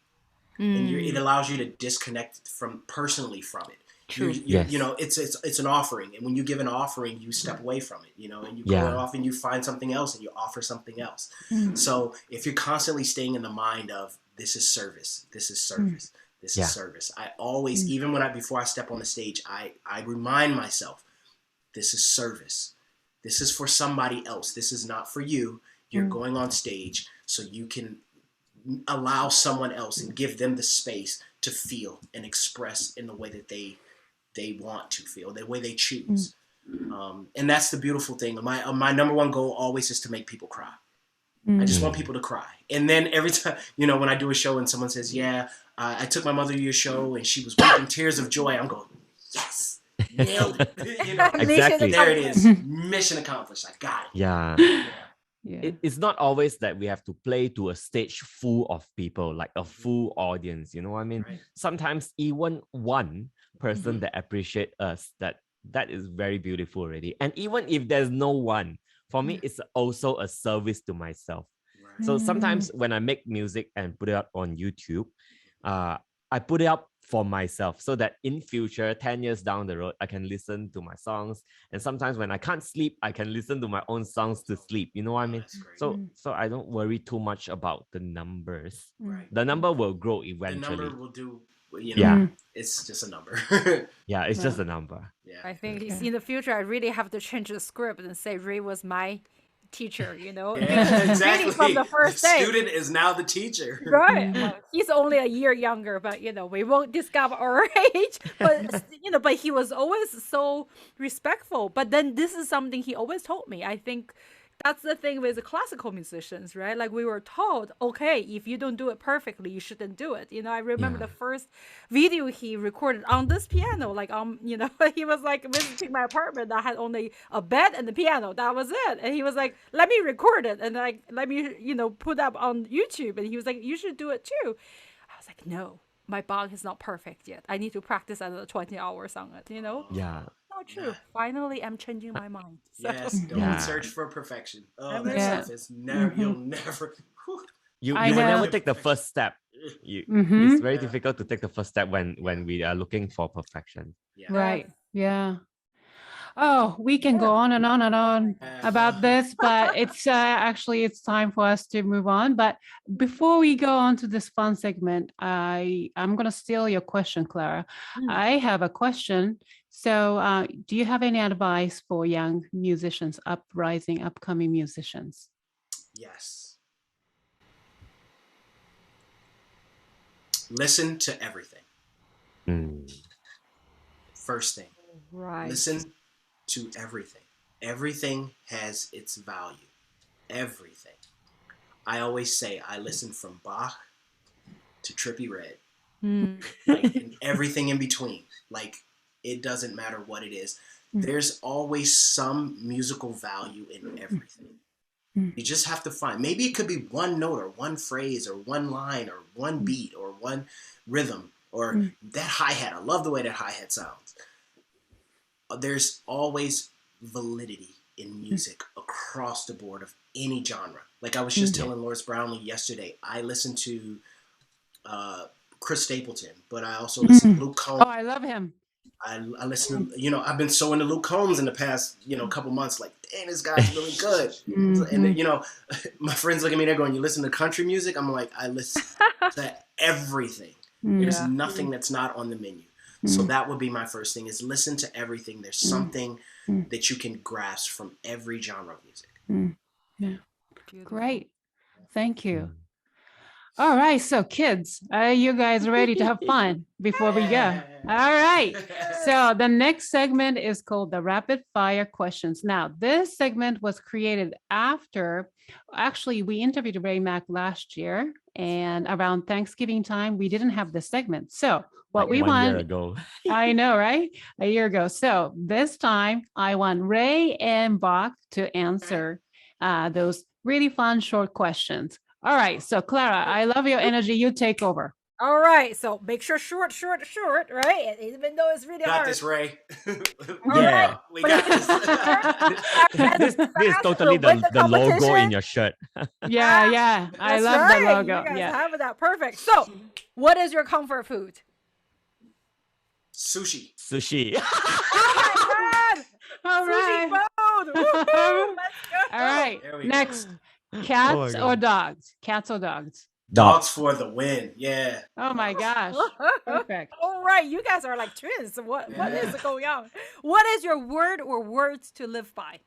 and it allows you to disconnect personally from it. True. It's an offering, and when you give an offering, you step away from it, and you go off and you find something else and you offer something else. So if you're constantly staying in the mind of this is service, This Yeah. is service. I always, even before I step on the stage, I remind myself, this is service. This is for somebody else. This is not for you. You're going on stage so you can allow someone else and give them the space to feel and express in the way that they want to feel, the way they choose. And that's the beautiful thing. My number one goal always is to make people cry. I just want people to cry. And then every time, when I do a show and someone says, yeah, I took my mother to your show and she was weeping tears of joy, I'm going, yes, nailed it. Exactly. There it is. Mission accomplished. I got it. Yeah. Yeah. It's not always that we have to play to a stage full of people, like a full audience. You know what I mean? Right. Sometimes even one person that appreciate us, that is very beautiful already. And even if there's no one, for me, it's also a service to myself. Right. So sometimes when I make music and put it up on YouTube, I put it up for myself so that in future, 10 years down the road, I can listen to my songs. And sometimes when I can't sleep, I can listen to my own songs to sleep. You know what I mean? That's great. So I don't worry too much about the numbers. Right. The number will grow The eventually. number will do, Yeah. it's just a number. Yeah, it's just a number. Yeah. I think in the future, I really have to change the script and say Ray was my teacher, Yeah, Because exactly. really from the first The day. student is now the teacher. Right. Well, he's only a year younger, but we won't discover our age. But but he was always so respectful. But then this is something he always told me. I think that's the thing with the classical musicians, right? Like we were told, okay, if you don't do it perfectly, you shouldn't do it. I remember Yeah. the first video he recorded on this piano, like he was like visiting my apartment that had only a bed and the piano. That was it. And he was like, let me record it and like let me, put up on YouTube. And he was like, you should do it too. I was like, no, my bog is not perfect yet. I need to practice another 20 hours on it, Yeah. Not true. Finally, I'm changing my mind. So. Yes, don't Yeah. search for perfection. Oh, Yeah. that stuff is never, you'll never. Whew. You I will know. never take the first step. Mhm. It's very difficult to take the first step when we are looking for perfection. Yeah. Right. Yeah. Oh, we can go on and on and on about this, but it's time for us to move on. But before we go on to this fun segment, I'm gonna steal your question, Clara. I have a question. So, do you have any advice for young musicians, upcoming musicians? Yes. Listen to everything. Mm. First thing. Right. Listen to everything. Everything has its value. Everything. I always say I listen from Bach to Trippie Redd. And everything in between. Like, it doesn't matter what it is. There's always some musical value in everything. You just have to find. Maybe it could be one note or one phrase or one line or one beat or one rhythm or that hi-hat. I love the way that hi-hat sounds. There's always validity in music across the board of any genre. Like I was just telling Lawrence Brownlee yesterday, I listened to Chris Stapleton, but I also listen to Luke Combs. Oh, I love him. I listen to, I've been so into Luke Combs in the past, couple months, like, dang, this guy's really good. And, my friends look at me, they're going, you listen to country music? I'm like, I listen to everything. There's nothing that's not on the menu. So that would be my first thing is listen to everything. There's something that you can grasp from every genre of music. Yeah. Great. Thank you. All right. So kids, are you guys ready to have fun before we go? All right. So the next segment is called the rapid fire questions. Now, this segment was created actually, we interviewed Ray Mak last year, and around Thanksgiving time, we didn't have this segment. So what we want, year ago. I know, right? A year ago. So this time I want Ray and Bok to answer those really fun short questions. All right. So Clara, I love your energy. You take over. All right. So make sure short, right? Even though it's really Got hard. this, Ray. Yeah. We got this. This is totally the logo in your shirt. Yeah. I That's love right. the logo. You guys Yeah. have that. Perfect. So what is your comfort food? Sushi. Sushi. Oh my God. All Sushi right. mode. Woohoo. Let's go. All right. There we go. Next, cats God. or dogs? Cats or dogs? Dogs for the win. Yeah. Oh my gosh. Perfect. All right, you guys are like twins. What is going on? What is your word or words to live by?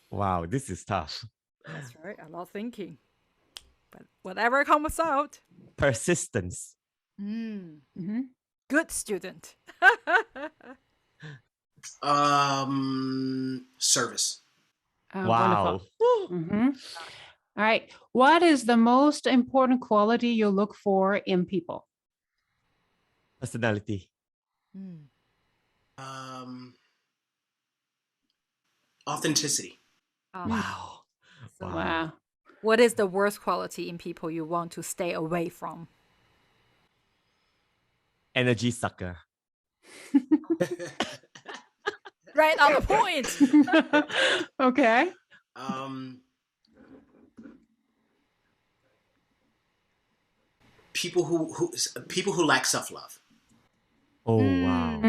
Wow, this is tough. That's right. A lot of thinking. But whatever comes out. Persistence. Good student. Service. Wow. Wonderful. All right. What is the most important quality you look for in people? Personality. Authenticity. Wow. Wow. What is the worst quality in people you want to stay away from? Energy sucker. Right on the point. Okay. People who lack self-love. Oh, wow.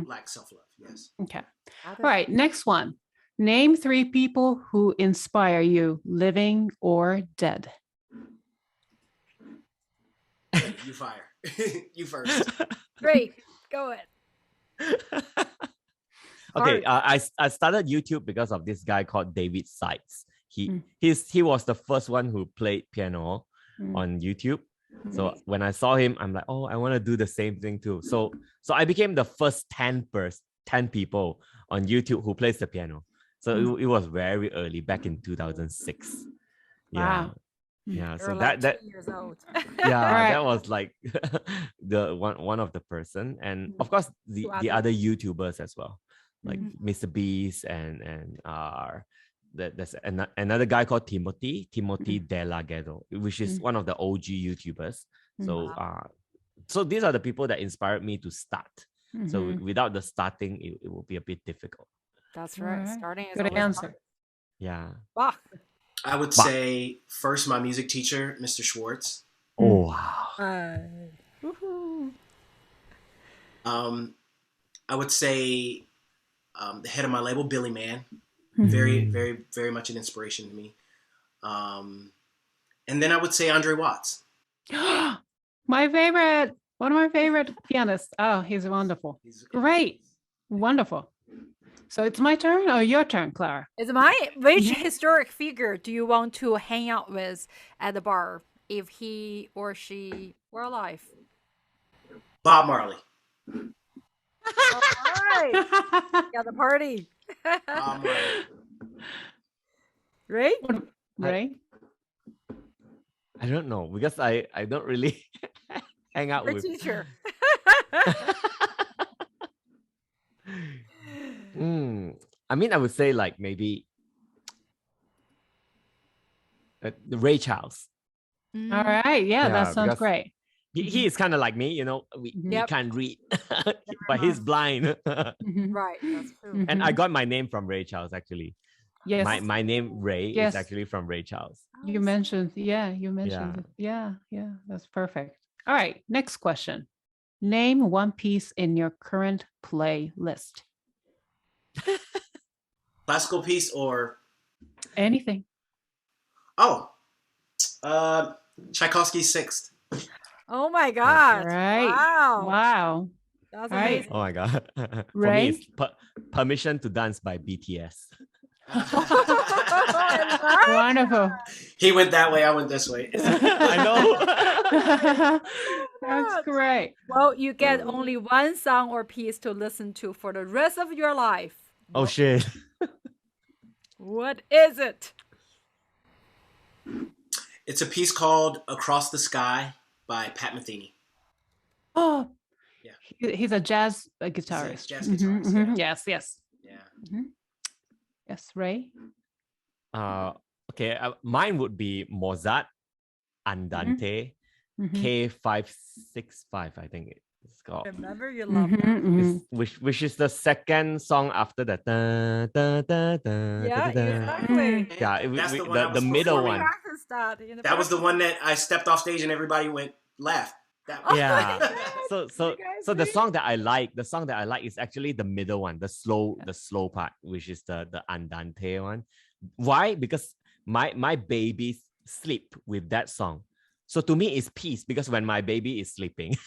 Lack self-love. Yes. Okay. All right. Next one. Name 3 people who inspire you, living or dead. You fire. You first. Great. Go ahead. Okay, I started YouTube because of this guy called David Sides. He was the first one who played piano on YouTube. So when I saw him, I'm like, oh, I want to do the same thing too. So I became the first 10 people on YouTube who plays the piano. So it was very early, back in 2006. Wow. Yeah. You're So like that 2 years old. yeah, Right. that was like the one of the person, and of course the other YouTubers as well, like Mr. Beast and there's another guy called Timothy De La Ghetto, which is one of the OG YouTubers. So so these are the people that inspired me to start. So without the starting, it will be a bit difficult. That's right. Right. Starting is Good always answer. hard. Yeah. Bach. I would say first my music teacher, Mr. Schwartz. Oh wow. Woohoo. I would say the head of my label, Billy Mann. Very, very, very much an inspiration to me. And then I would say Andre Watts. My favorite, one of my favorite pianists. Oh, he's wonderful. Great. Wonderful. So it's my turn or your turn, Clara? It's which historic figure do you want to hang out with at the bar if he or she were alive? Bob Marley. All right. Yeah, the party. Bob Marley. Right? Right? I don't know, because I don't really hang out Your with teacher. I mean, I would say like maybe the Ray Charles. All right. Yeah, that sounds because great. He is kind of like me, we can't read, but he's blind. Right, that's true. And I got my name from Ray Charles, actually. Yes. My name Ray Yes. is actually from Ray Charles. You mentioned it. Yeah, that's perfect. All right, next question. Name one piece in your current playlist. Classical piece or Anything. Tchaikovsky's Sixth. Oh my God. Right. Wow. Wow. That's All right. amazing. Oh my God. For Ray? me, it's Permission to Dance by BTS. Wonderful. He went that way, I went this way. I know. That's great. Well, you get only one song or piece to listen to for the rest of your life. Oh shit. What is it? It's a piece called Across the Sky by Pat Metheny. Oh, Yeah. He's a jazz guitarist. Jazz guitarist, yeah. Yes. Yeah. Yes, Ray. Okay, mine would be Mozart Andante K565, I think it's called. Remember you love that. Which is the second song after the Yeah, exactly. yeah, That's the one I the was middle performing. one. Practice that in the That was the practice. one that I stepped off stage and everybody laughed. That one. Yeah. You So guys the see? song that I like, is actually the middle one, the slow part, which is the Andante one. Why? Because my babies sleep with that song. So to me, it's peace because when my baby is sleeping,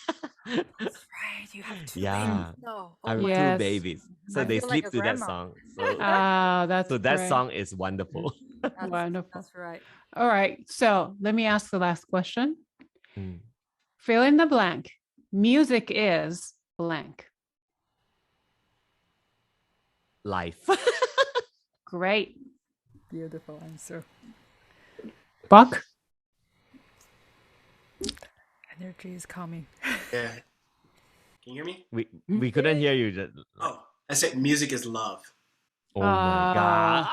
That's right. You have two yeah, babies. No. I Oh have my two Yes. babies, so I they feel like sleep a to that grandma. song. So That's so that great. song is wonderful. Wonderful. That's right. All right. So let me ask the last question. Mm. Fill in the blank. Music is blank. Life. Great. Beautiful answer. Buck? Energy is coming. Yeah. Can you hear me? We couldn't hear you. Oh, I said music is love. Oh my god.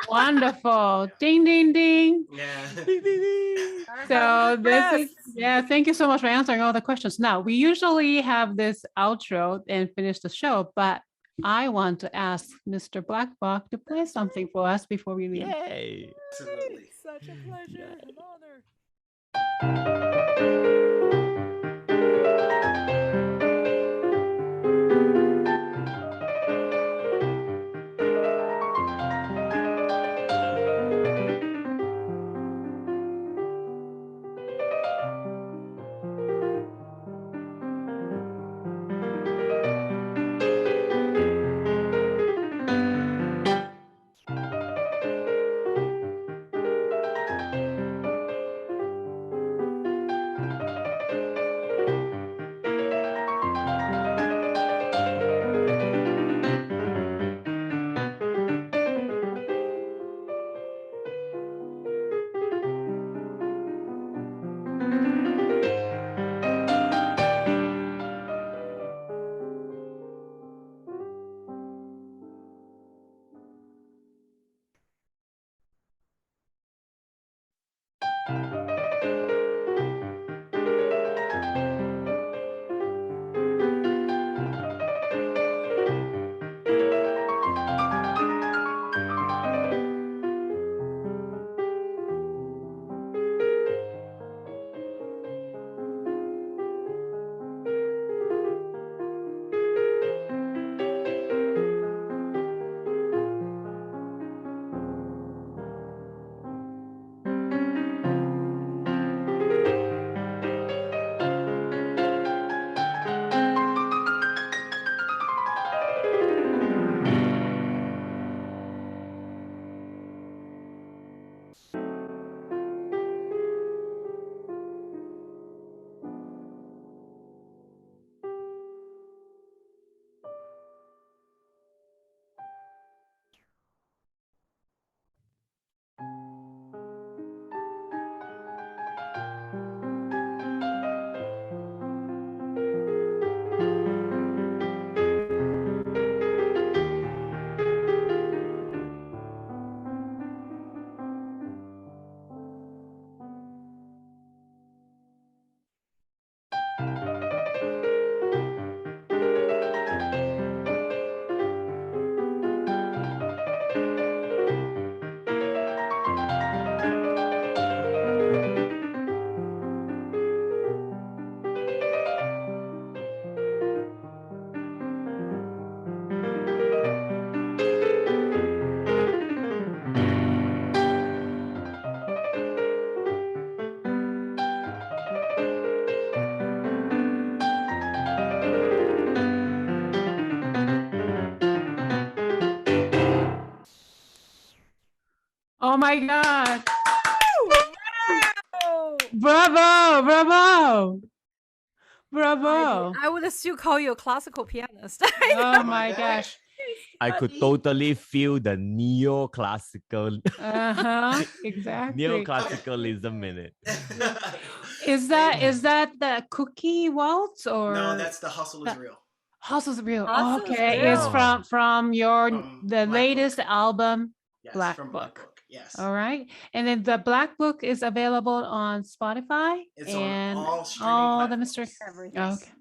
Wonderful. Ding, ding, ding. Yeah. Ding, ding, ding. So this is, Yes. thank you so much for answering all the questions. Now, we usually have this outro and finish the show, but I want to ask Mr. BLKBOK to play something for us before we leave. Yay. Absolutely. Such a pleasure, Yeah. an honor. Oh my God. Oh, Bravo, bravo, bravo. I would still call you a classical pianist. Oh my gosh. I could totally feel the neoclassical Exactly. neoclassicalism in it. Is that the cookie waltz or No, that's the hustle is real. Hustle's Real? Hustle's Okay, it's Real. from your From the Black latest Book. album, Yes, Black from Book. Black Book. Yes. All right, and then the Black Book is available on Spotify It's on and all streaming all the platforms. Mr. Everything. Okay.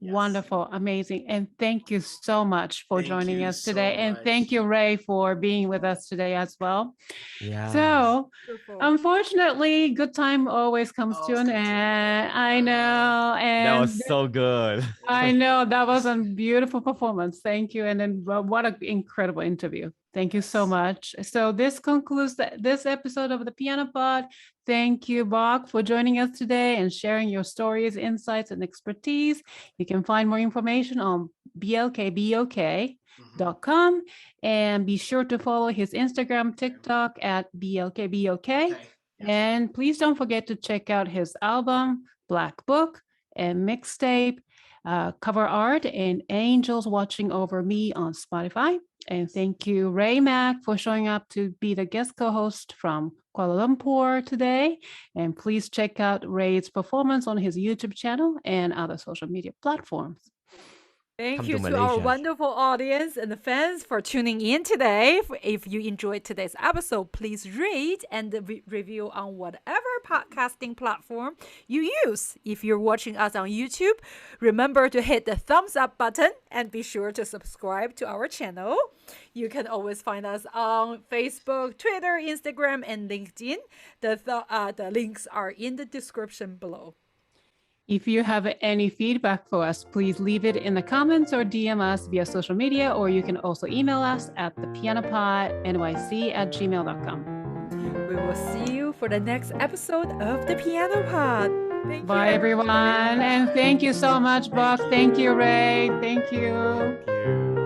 Yes. Wonderful, amazing, and thank you so much for Thank joining you us so today, and much. thank you, Ray, for being with us today as well. Yeah. So, Beautiful. unfortunately, good time always comes to an end. I know, and that was so good. I know that was a beautiful performance. Thank you, and then what an incredible interview. Thank you so much. So this concludes this episode of the Piano Pod. Thank you, BOK, for joining us today and sharing your stories, insights, and expertise. You can find more information on BLKBOK.com and be sure to follow his Instagram, TikTok at BLKBOK. Okay. Yes. And please don't forget to check out his album, Black Book and Mixtape, Cover Art, and Angels Watching Over Me on Spotify. And thank you, Ray Mak, for showing up to be the guest co-host from Kuala Lumpur today. And please check out Ray's performance on his YouTube channel and other social media platforms. Thank you to our wonderful audience and the fans for tuning in today. If you enjoyed today's episode, please rate and review on whatever podcasting platform you use. If you're watching us on YouTube, remember to hit the thumbs up button and be sure to subscribe to our channel. You can always find us on Facebook, Twitter, Instagram, and LinkedIn. The links are in the description below. If you have any feedback for us, please leave it in the comments or DM us via social media, or you can also email us at thepianopodnyc@gmail.com. We will see you for the next episode of The Piano Pod. Bye, everyone. And thank you so much, BOK. Thank you, Ray. Thank you. Thank you.